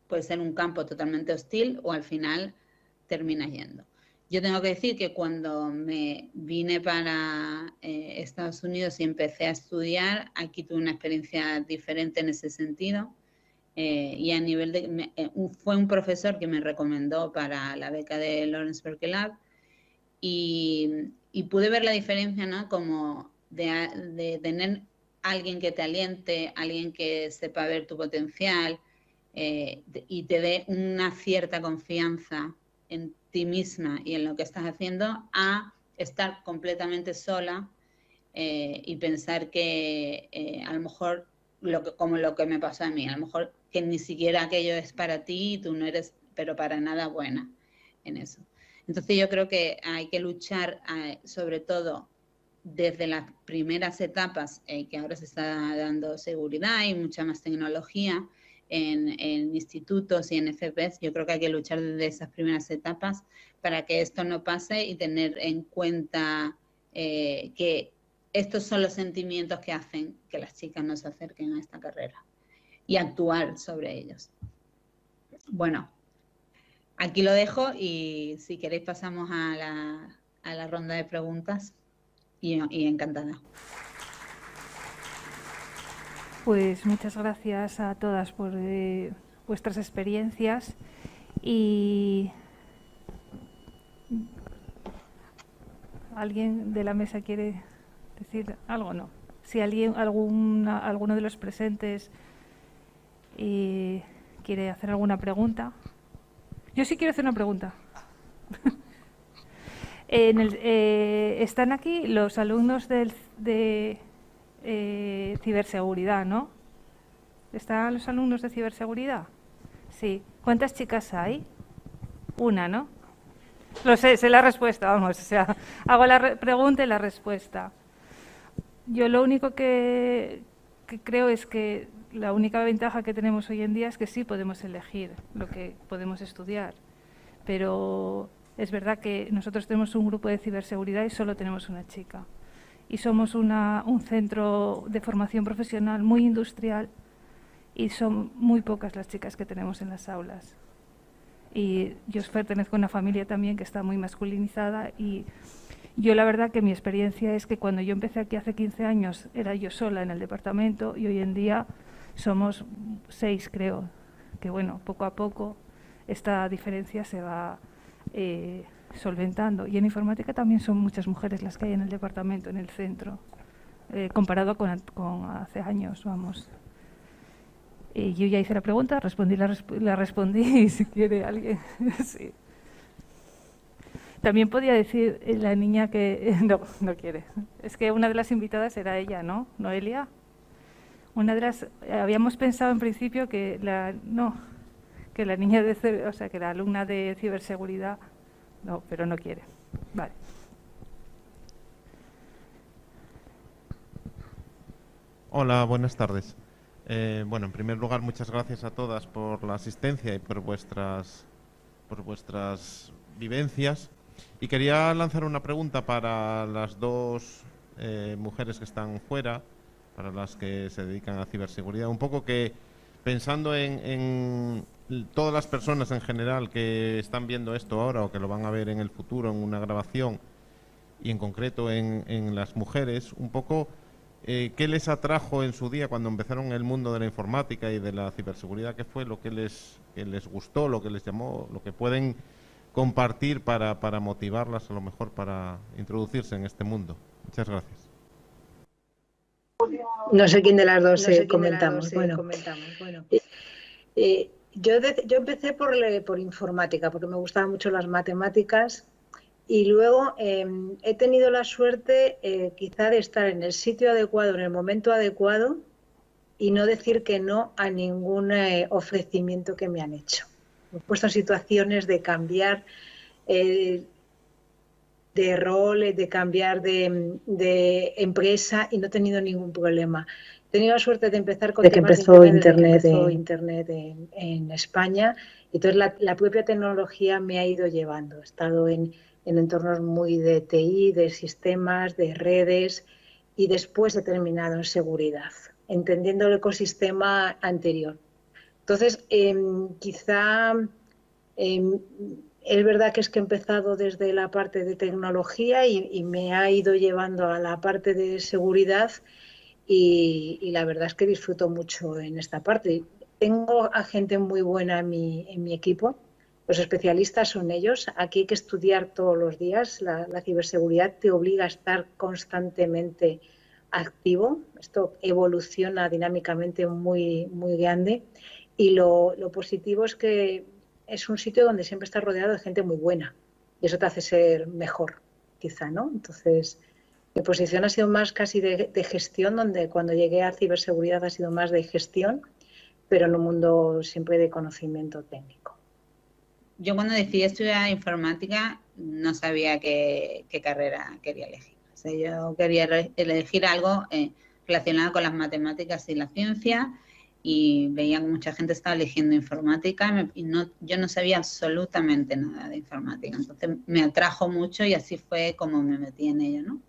puede ser un campo totalmente hostil, o al final terminas yendo. Yo tengo que decir que cuando me vine para Estados Unidos y empecé a estudiar, aquí tuve una experiencia diferente en ese sentido. Y a nivel fue un profesor que me recomendó para la beca de Lawrence Berkeley Lab, y pude ver la diferencia, ¿no? Como de tener alguien que te aliente, alguien que sepa ver tu potencial, y te dé una cierta confianza en ti misma y en lo que estás haciendo, a estar completamente sola y pensar que a lo mejor, como lo que me pasó a mí, a lo mejor que ni siquiera aquello es para ti y tú no eres, pero para nada, buena en eso. Entonces yo creo que hay que luchar sobre todo desde las primeras etapas, que ahora se está dando seguridad y mucha más tecnología en institutos y en FPs. Yo creo que hay que luchar desde esas primeras etapas para que esto no pase, y tener en cuenta que estos son los sentimientos que hacen que las chicas no se acerquen a esta carrera, y actuar sobre ellos. Bueno, aquí lo dejo, y si queréis pasamos a la ronda de preguntas, y encantada. Pues muchas gracias a todas por vuestras experiencias. Y ¿alguien de la mesa quiere decir algo? No. Si alguno de los presentes quiere hacer alguna pregunta. Yo sí quiero hacer una pregunta. Están aquí los alumnos de ciberseguridad, ¿no? ¿Están los alumnos de ciberseguridad? Sí. ¿Cuántas chicas hay? Una, ¿no? Lo sé la respuesta, vamos. O sea, hago la pregunta y la respuesta. Yo lo único que creo es que la única ventaja que tenemos hoy en día es que sí podemos elegir lo que podemos estudiar. Pero es verdad que nosotros tenemos un grupo de ciberseguridad y solo tenemos una chica. Y somos un centro de formación profesional muy industrial, y son muy pocas las chicas que tenemos en las aulas. Y yo pertenezco a una familia también que está muy masculinizada, y yo la verdad que mi experiencia es que cuando yo empecé aquí hace 15 años era yo sola en el departamento, y hoy en día somos 6, creo, que bueno, poco a poco esta diferencia se va solventando. Y en informática también son muchas mujeres las que hay en el departamento, en el centro, comparado con hace años, vamos. Yo ya hice la pregunta, la respondí, y si quiere alguien, sí. También podía decir la niña que no quiere. Es que una de las invitadas era ella, ¿no? Noelia. Habíamos pensado en principio que la niña que la alumna de ciberseguridad, no, pero no quiere. Vale. Hola, buenas tardes. Bueno, en primer lugar, muchas gracias a todas por la asistencia y por vuestras vivencias. Y quería lanzar una pregunta para las dos mujeres que están fuera, para las que se dedican a ciberseguridad. Un poco que, pensando en todas las personas en general que están viendo esto ahora o que lo van a ver en el futuro en una grabación, y en concreto en las mujeres, un poco ¿qué les atrajo en su día cuando empezaron el mundo de la informática y de la ciberseguridad? ¿Qué fue lo que les gustó, lo que les llamó, lo que pueden compartir para motivarlas a lo mejor para introducirse en este mundo? Muchas gracias. No sé quién de las dos comentamos. Bueno, yo empecé por informática, porque me gustaban mucho las matemáticas. Y luego he tenido la suerte quizá de estar en el sitio adecuado, en el momento adecuado, y no decir que no a ningún ofrecimiento que me han hecho. Me he puesto en situaciones de cambiar de rol, de cambiar de empresa y no he tenido ningún problema. He tenido la suerte de empezar con temas de Internet en España, y entonces la propia tecnología me ha ido llevando. He estado en entornos muy de TI, de sistemas, de redes, y después he terminado en seguridad, entendiendo el ecosistema anterior. Entonces, quizá es verdad que he empezado desde la parte de tecnología y me ha ido llevando a la parte de seguridad, y la verdad es que disfruto mucho en esta parte. Tengo a gente muy buena en mi equipo. Los especialistas son ellos. Aquí hay que estudiar todos los días. La ciberseguridad te obliga a estar constantemente activo. Esto evoluciona dinámicamente muy, muy grande. Y lo positivo es que es un sitio donde siempre estás rodeado de gente muy buena. Y eso te hace ser mejor, quizá, ¿no? Entonces, mi posición ha sido más casi de gestión, donde cuando llegué a ciberseguridad ha sido más de gestión, pero en un mundo siempre de conocimiento técnico. Yo cuando decidí estudiar informática no sabía qué carrera quería elegir. O sea, yo quería elegir algo relacionado con las matemáticas y la ciencia, y veía que mucha gente estaba eligiendo informática y yo no sabía absolutamente nada de informática. Entonces me atrajo mucho y así fue como me metí en ello, ¿no?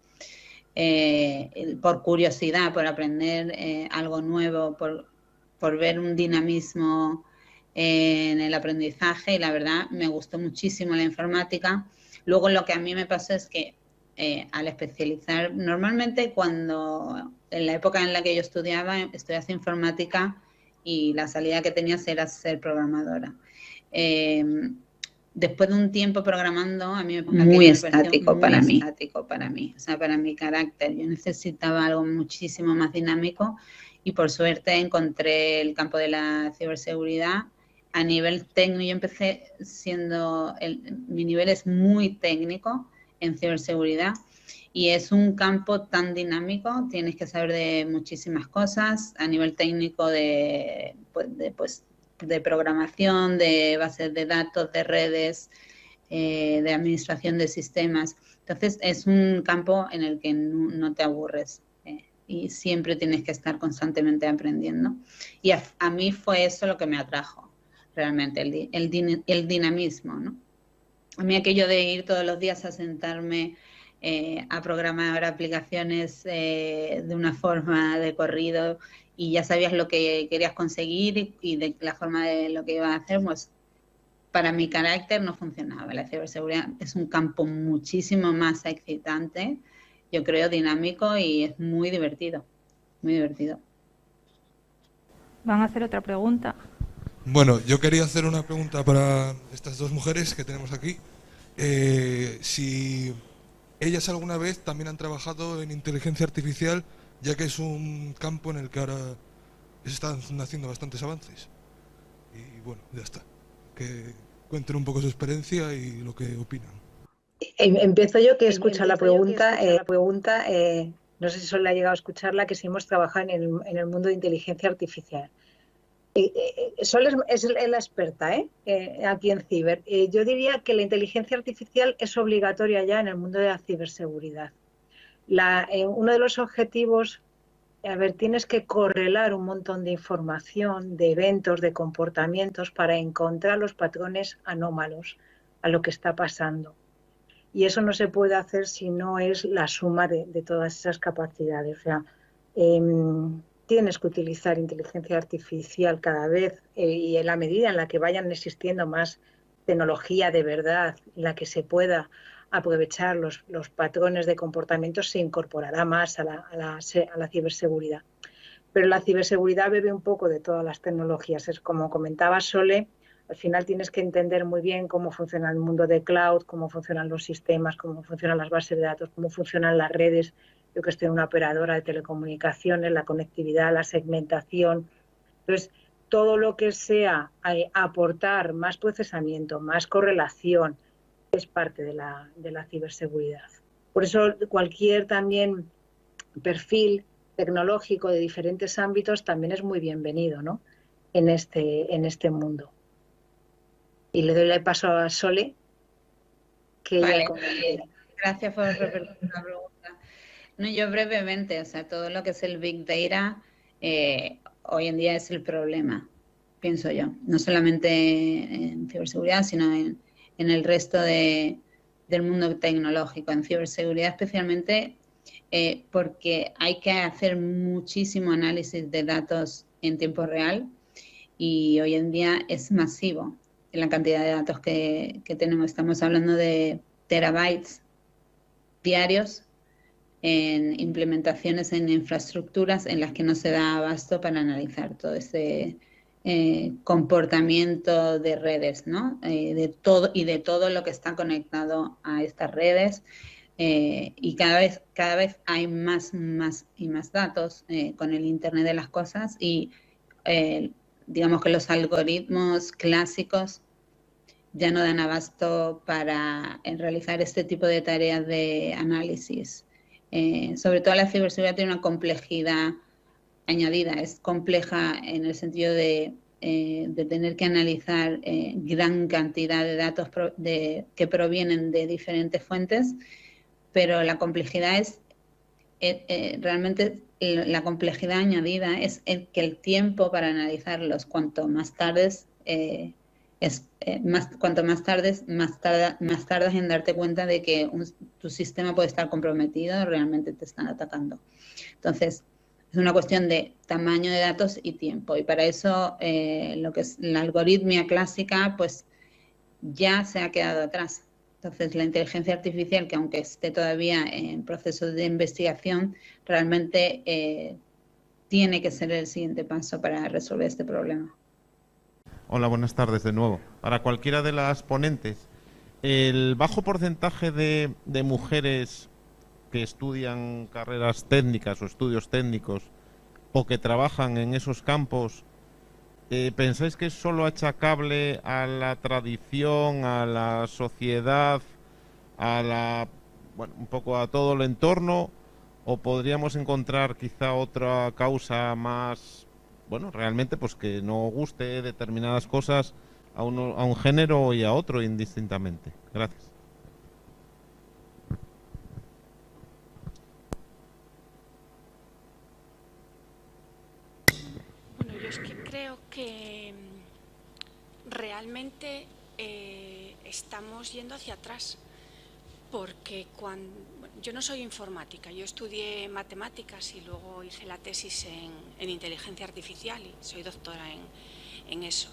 Por curiosidad, por aprender algo nuevo, por ver un dinamismo en el aprendizaje, y la verdad me gustó muchísimo la informática. Luego lo que a mí me pasó es que al especializar, normalmente cuando en la época en la que yo estudiase informática, y la salida que tenías era ser programadora. Después de un tiempo programando, a mí me pareció muy estático para mí, o sea, para mi carácter. Yo necesitaba algo muchísimo más dinámico, y por suerte encontré el campo de la ciberseguridad. A nivel técnico, yo empecé mi nivel es muy técnico en ciberseguridad, y es un campo tan dinámico, tienes que saber de muchísimas cosas a nivel técnico, de programación, de bases de datos, de redes, de administración de sistemas. Entonces es un campo en el que no te aburres, y siempre tienes que estar constantemente aprendiendo. Y a mí fue eso lo que me atrajo realmente, el dinamismo, ¿no? A mí aquello de ir todos los días a sentarme a programar aplicaciones de una forma de corrido, y ya sabías lo que querías conseguir y de la forma de lo que ibas a hacer, pues para mi carácter no funcionaba. La ciberseguridad es un campo muchísimo más excitante, yo creo, dinámico, y es muy divertido, muy divertido. ¿Van a hacer otra pregunta? Bueno, yo quería hacer una pregunta para estas dos mujeres que tenemos aquí. Si ellas alguna vez también han trabajado en inteligencia artificial, ya que es un campo en el que ahora se están haciendo bastantes avances. Y bueno, ya está. Que cuenten un poco su experiencia y lo que opinan. Empiezo yo, que escucho la pregunta. No sé si solo ha llegado a escucharla, que si hemos trabajado en el mundo de inteligencia artificial. Sol es la experta aquí en ciber. Yo diría que la inteligencia artificial es obligatoria ya en el mundo de la ciberseguridad. Uno de los objetivos, tienes que correlar un montón de información, de eventos, de comportamientos, para encontrar los patrones anómalos a lo que está pasando. Y eso no se puede hacer si no es la suma de todas esas capacidades. O sea, tienes que utilizar inteligencia artificial cada vez, y en la medida en la que vayan existiendo más tecnología de verdad, en la que se pueda aprovechar los patrones de comportamiento, se incorporará más a la ciberseguridad. Pero la ciberseguridad bebe un poco de todas las tecnologías. Es como comentaba Sole, al final tienes que entender muy bien cómo funciona el mundo de cloud, cómo funcionan los sistemas, cómo funcionan las bases de datos, cómo funcionan las redes. Yo que estoy en una operadora de telecomunicaciones, la conectividad, la segmentación. Entonces, todo lo que sea aportar más procesamiento, más correlación, es parte de la ciberseguridad. Por eso cualquier también perfil tecnológico de diferentes ámbitos también es muy bienvenido, ¿no?, en este mundo. Y le doy el paso a Sole. que Vale, ella comente. gracias por repetir la pregunta. No, yo brevemente, o sea, todo lo que es el Big Data hoy en día es el problema, pienso yo. No solamente en ciberseguridad, sino en el resto del mundo tecnológico. En ciberseguridad especialmente porque hay que hacer muchísimo análisis de datos en tiempo real y hoy en día es masivo en la cantidad de datos que tenemos. Estamos hablando de terabytes diarios en implementaciones en infraestructuras en las que no se da abasto para analizar todo ese comportamiento de redes, ¿no? De todo lo que está conectado a estas redes. Y cada vez hay más y más datos con el Internet de las cosas y digamos que los algoritmos clásicos ya no dan abasto para realizar este tipo de tareas de análisis. Sobre todo la ciberseguridad tiene una complejidad añadida, es compleja en el sentido de tener que analizar gran cantidad de datos que provienen de diferentes fuentes, pero la complejidad es realmente la complejidad añadida es que el tiempo para analizarlos cuanto más tardes más tardas en darte cuenta de que tu sistema puede estar comprometido, realmente te están atacando. Entonces, es una cuestión de tamaño de datos y tiempo. Y para eso lo que es la algoritmia clásica, pues ya se ha quedado atrás. Entonces, la inteligencia artificial, que aunque esté todavía en proceso de investigación, realmente tiene que ser el siguiente paso para resolver este problema. Hola, buenas tardes de nuevo. Para cualquiera de las ponentes, el bajo porcentaje de mujeres que estudian carreras técnicas o estudios técnicos o que trabajan en esos campos, ¿pensáis que es solo achacable a la tradición, a la sociedad, un poco a todo el entorno, o podríamos encontrar quizá otra causa más, realmente pues que no guste determinadas cosas a un género y a otro indistintamente? Gracias. Bueno, yo es que creo que realmente estamos yendo hacia atrás, porque yo no soy informática, yo estudié matemáticas y luego hice la tesis en inteligencia artificial y soy doctora en eso,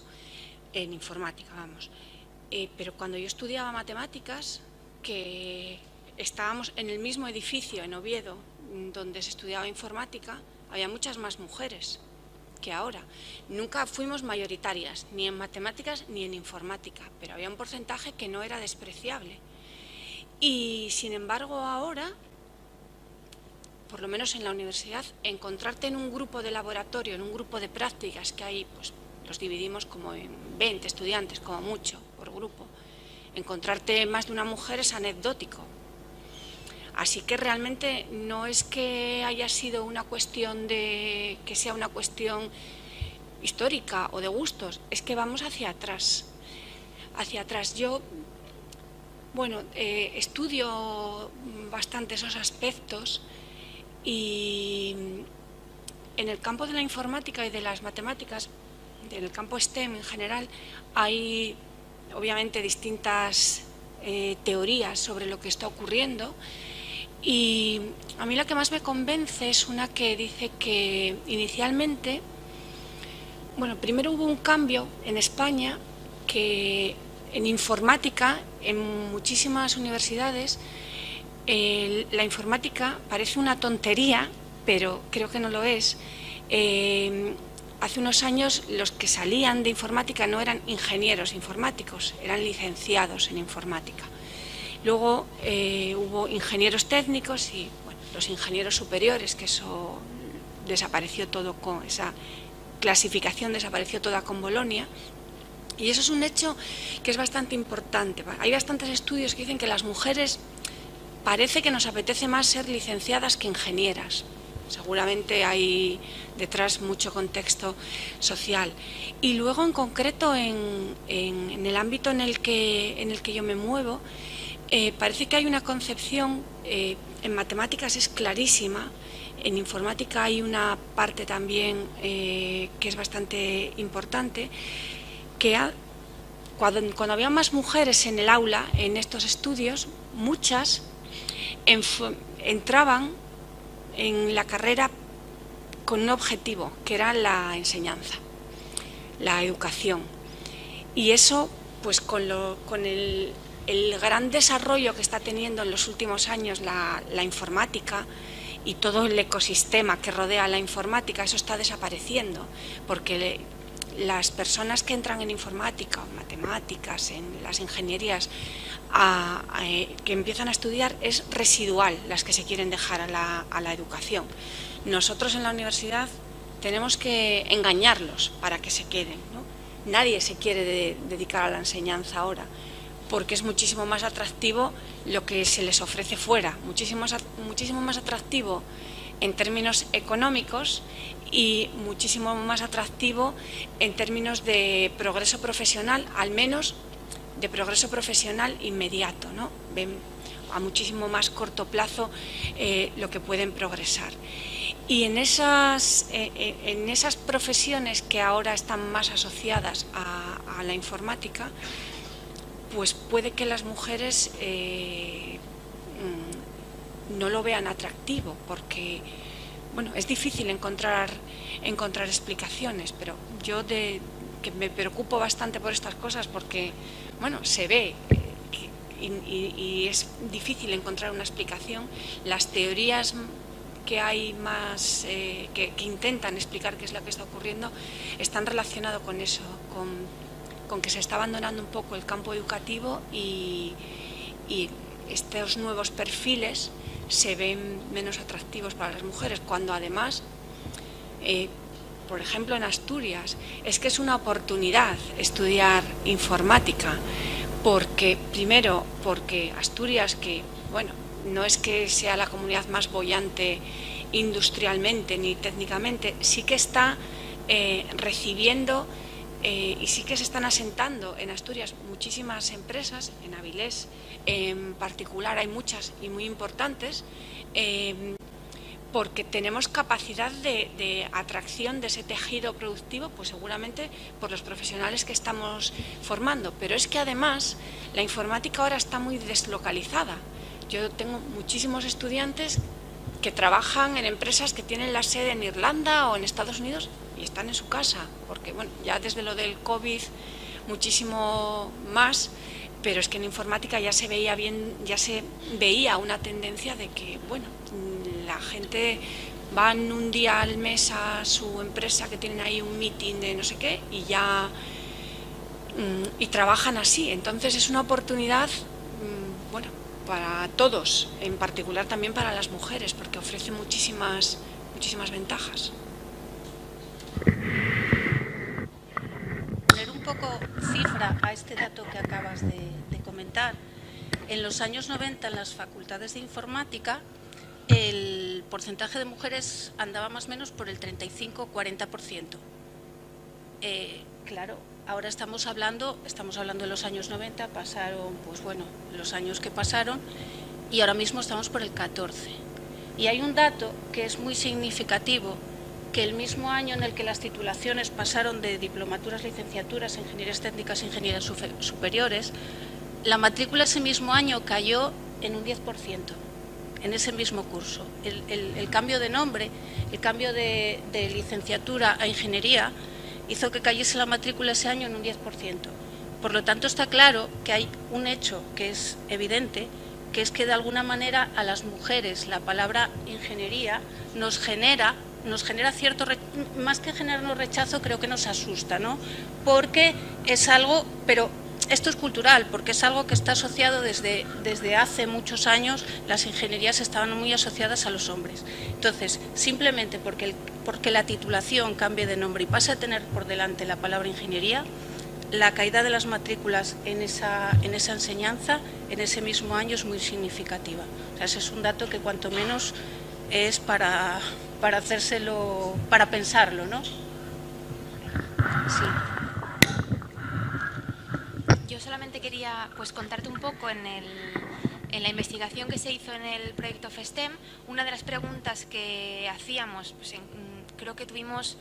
en informática, vamos. Pero cuando yo estudiaba matemáticas, que estábamos en el mismo edificio en Oviedo, donde se estudiaba informática, había muchas más mujeres que ahora. Nunca fuimos mayoritarias, ni en matemáticas ni en informática, pero había un porcentaje que no era despreciable. Y sin embargo ahora, por lo menos en la universidad, encontrarte en un grupo de laboratorio, en un grupo de prácticas que hay, pues los dividimos como en 20 estudiantes, como mucho, por grupo. Encontrarte más de una mujer es anecdótico. Así que realmente no es que haya sido una cuestión que sea una cuestión histórica o de gustos, es que vamos hacia atrás. Hacia atrás. Yo, estudio bastante esos aspectos y en el campo de la informática y de las matemáticas, en el campo STEM en general, hay obviamente distintas teorías sobre lo que está ocurriendo. Y a mí la que más me convence es una que dice que inicialmente, primero hubo un cambio en España que en informática, en muchísimas universidades, la informática parece una tontería, pero creo que no lo es. Hace unos años los que salían de informática no eran ingenieros informáticos, eran licenciados en informática. Luego hubo ingenieros técnicos y los ingenieros superiores, que eso desapareció todo con esa clasificación, desapareció toda con Bolonia. Y eso es un hecho que es bastante importante. Hay bastantes estudios que dicen que las mujeres parece que nos apetece más ser licenciadas que ingenieras. Seguramente hay detrás mucho contexto social. Y luego en concreto en el ámbito en el que yo me muevo, Parece que hay una concepción, en matemáticas es clarísima, en informática hay una parte también que es bastante importante, que cuando había más mujeres en el aula, en estos estudios, muchas entraban en la carrera con un objetivo, que era la enseñanza, la educación. Y eso, pues con el gran desarrollo que está teniendo en los últimos años la informática y todo el ecosistema que rodea la informática, eso está desapareciendo, porque las personas que entran en informática o matemáticas, en las ingenierías, que empiezan a estudiar, es residual las que se quieren dejar a la educación. Nosotros en la universidad tenemos que engañarlos para que se queden, ¿no? Nadie se quiere dedicar a la enseñanza ahora, porque es muchísimo más atractivo lo que se les ofrece fuera, muchísimo más atractivo en términos económicos y muchísimo más atractivo en términos de progreso profesional, al menos de progreso profesional inmediato, ¿no? Ven a muchísimo más corto plazo lo que pueden progresar. Y en esas profesiones que ahora están más asociadas a la informática, pues puede que las mujeres no lo vean atractivo, porque bueno, es difícil encontrar explicaciones, pero yo que me preocupo bastante por estas cosas, porque bueno, se ve y es difícil encontrar una explicación. Las teorías que hay más que intentan explicar qué es lo que está ocurriendo están relacionadas con eso, con que se está abandonando un poco el campo educativo y estos nuevos perfiles se ven menos atractivos para las mujeres, cuando además, por ejemplo en Asturias, es que es una oportunidad estudiar informática, primero porque Asturias, que bueno, no es que sea la comunidad más boyante industrialmente ni técnicamente, sí que está recibiendo y sí que se están asentando en Asturias muchísimas empresas, en Avilés en particular hay muchas y muy importantes, porque tenemos capacidad de atracción de ese tejido productivo, pues seguramente por los profesionales que estamos formando, pero es que además la informática ahora está muy deslocalizada. Yo tengo muchísimos estudiantes que trabajan en empresas que tienen la sede en Irlanda o en Estados Unidos y están en su casa, porque bueno, ya desde lo del COVID muchísimo más, pero es que en informática ya se veía una tendencia de que bueno, la gente van un día al mes a su empresa, que tienen ahí un meeting de no sé qué, y trabajan así. Entonces es una oportunidad bueno, para todos, en particular también para las mujeres, porque ofrece muchísimas ventajas. Poner un poco cifra a este dato que acabas de comentar. En los años 90, en las facultades de informática, el porcentaje de mujeres andaba más o menos por el 35-40%. Claro, ahora estamos hablando de los años 90, pasaron, pues bueno, los años que pasaron, y ahora mismo estamos por el 14%. Y hay un dato que es muy significativo, que el mismo año en el que las titulaciones pasaron de diplomaturas, licenciaturas, ingenierías técnicas e ingenierías superiores, la matrícula ese mismo año cayó en un 10%, en ese mismo curso. El cambio de nombre, el cambio de licenciatura a ingeniería, hizo que cayese la matrícula ese año en un 10%. Por lo tanto, está claro que hay un hecho que es evidente, que es que de alguna manera a las mujeres la palabra ingeniería nos genera cierto, más que generarnos rechazo, creo que nos asusta, ¿no? Porque es algo, pero esto es cultural, porque es algo que está asociado desde hace muchos años. Las ingenierías estaban muy asociadas a los hombres. Entonces, simplemente porque la titulación cambie de nombre y pase a tener por delante la palabra ingeniería, la caída de las matrículas en esa enseñanza en ese mismo año es muy significativa. O sea, ese es un dato que cuanto menos es para hacérselo, para pensarlo, ¿no? Sí. Yo solamente quería pues contarte un poco en el En la investigación que se hizo en el proyecto FESTEM, una de las preguntas que hacíamos, pues creo que tuvimos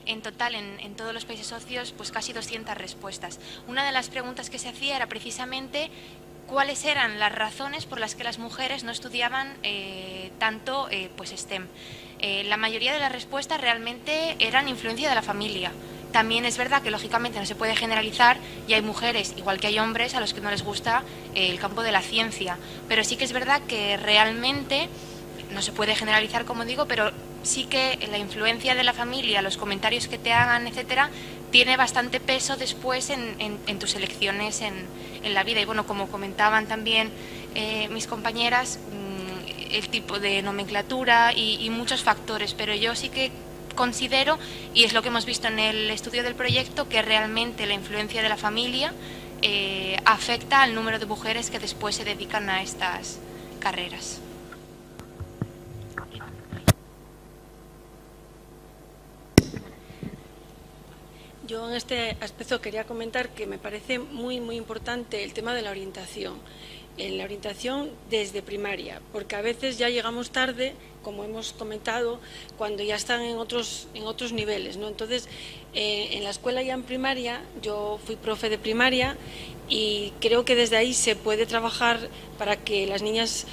en total en todos los países socios pues casi 200 respuestas. Una de las preguntas que se hacía era precisamente cuáles eran las razones por las que las mujeres no estudiaban tanto pues STEM. La mayoría de las respuestas realmente eran influencia de la familia. También es verdad que lógicamente no se puede generalizar y hay mujeres, igual que hay hombres, a los que no les gusta el campo de la ciencia. Pero sí que es verdad que realmente, no se puede generalizar como digo, pero sí que la influencia de la familia, los comentarios que te hagan, etcétera, tiene bastante peso después en tus elecciones en la vida. Y bueno, como comentaban también mis compañeras, el tipo de nomenclatura y muchos factores, pero yo sí que considero, y es lo que hemos visto en el estudio del proyecto, que realmente la influencia de la familia afecta al número de mujeres que después se dedican a estas carreras. Yo en este aspecto quería comentar que me parece muy importante el tema de la orientación. En la orientación desde primaria, porque a veces ya llegamos tarde, como hemos comentado, cuando ya están en otros niveles, ¿no? Entonces, en la escuela ya en primaria, yo fui profe de primaria y creo que desde ahí se puede trabajar para que las niñas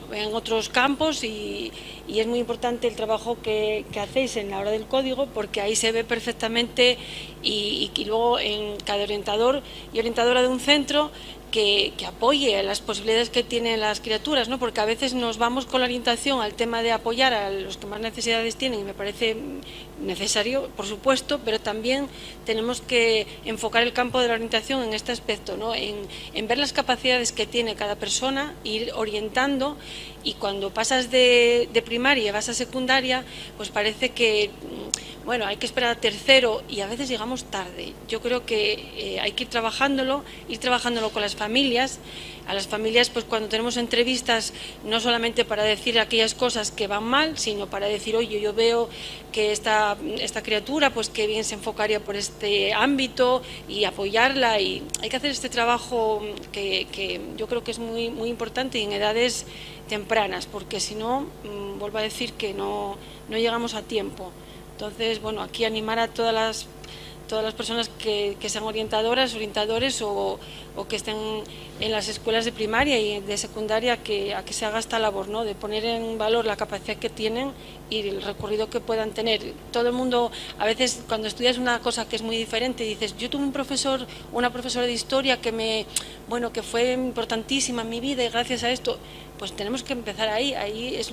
vean otros campos y es muy importante el trabajo que hacéis en la hora del código, porque ahí se ve perfectamente y luego en cada orientador y orientadora de un centro que apoye las posibilidades que tienen las criaturas, ¿no? Porque a veces nos vamos con la orientación al tema de apoyar a los que más necesidades tienen y me parece necesario, por supuesto, pero también tenemos que enfocar el campo de la orientación en este aspecto, ¿no? En ver las capacidades que tiene cada persona, ir orientando, y cuando pasas de primaria y vas a secundaria, pues parece que bueno, hay que esperar a tercero y a veces llegamos tarde. Yo creo que hay que ir trabajándolo con las familias. A las familias, pues cuando tenemos entrevistas, no solamente para decir aquellas cosas que van mal, sino para decir, oye, yo veo que esta criatura, pues que bien se enfocaría por este ámbito y apoyarla, y hay que hacer este trabajo que yo creo que es muy importante y en edades tempranas, porque si no, vuelvo a decir que no llegamos a tiempo. Entonces, bueno, aquí animar a todas las personas que sean orientadoras, orientadores o que estén en las escuelas de primaria y de secundaria a que se haga esta labor, ¿no? De poner en valor la capacidad que tienen y el recorrido que puedan tener. Todo el mundo, a veces cuando estudias una cosa que es muy diferente, dices, yo tuve un profesor o una profesora de historia que fue importantísima en mi vida y gracias a esto, pues tenemos que empezar ahí es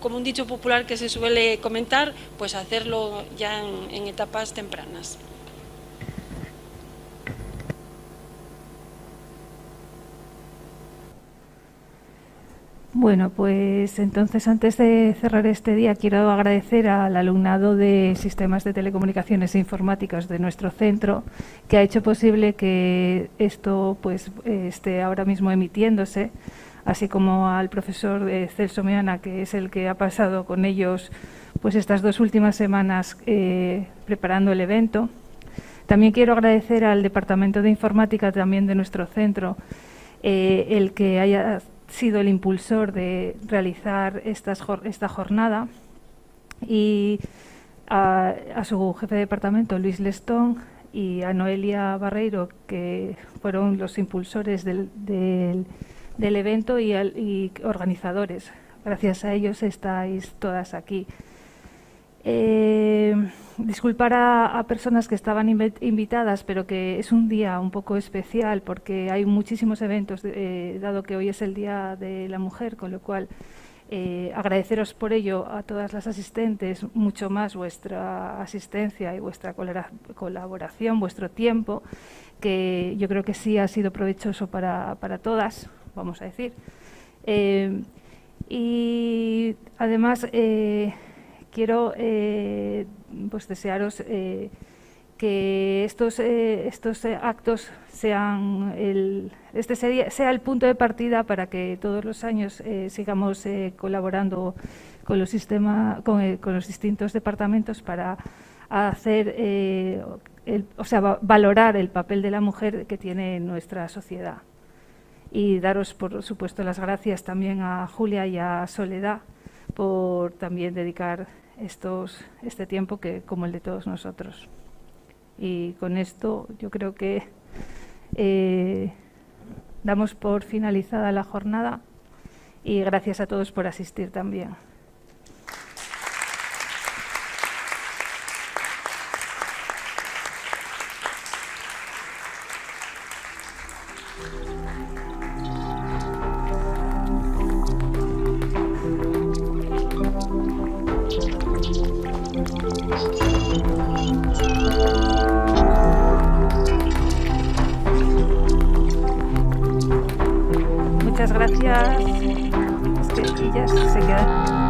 como un dicho popular que se suele comentar, pues hacerlo ya en etapas tempranas. Bueno, pues entonces antes de cerrar este día quiero agradecer al alumnado de Sistemas de Telecomunicaciones e Informáticas de nuestro centro, que ha hecho posible que esto pues esté ahora mismo emitiéndose, así como al profesor Celso Meana, que es el que ha pasado con ellos pues estas 2 últimas semanas preparando el evento. También quiero agradecer al Departamento de Informática también de nuestro centro, el que haya sido el impulsor de realizar esta jornada, y a su jefe de departamento, Luis Lestón, y a Noelia Barreiro, que fueron los impulsores del evento y organizadores. Gracias a ellos estáis todas aquí. Disculpar a personas que estaban invitadas, pero que es un día un poco especial porque hay muchísimos eventos, dado que hoy es el Día de la Mujer, con lo cual agradeceros por ello a todas las asistentes, mucho más vuestra asistencia y vuestra colaboración, vuestro tiempo, que yo creo que sí ha sido provechoso para todas, vamos a decir. Y además quiero pues desearos que estos actos sean sea el punto de partida para que todos los años sigamos colaborando con los distintos departamentos para hacer valorar el papel de la mujer que tiene en nuestra sociedad. y daros, por supuesto, las gracias también a Julia y a Soledad por también dedicar este tiempo que como el de todos nosotros. Y con esto yo creo que damos por finalizada la jornada y gracias a todos por asistir también. Muchas gracias. Es que ellas se quedan.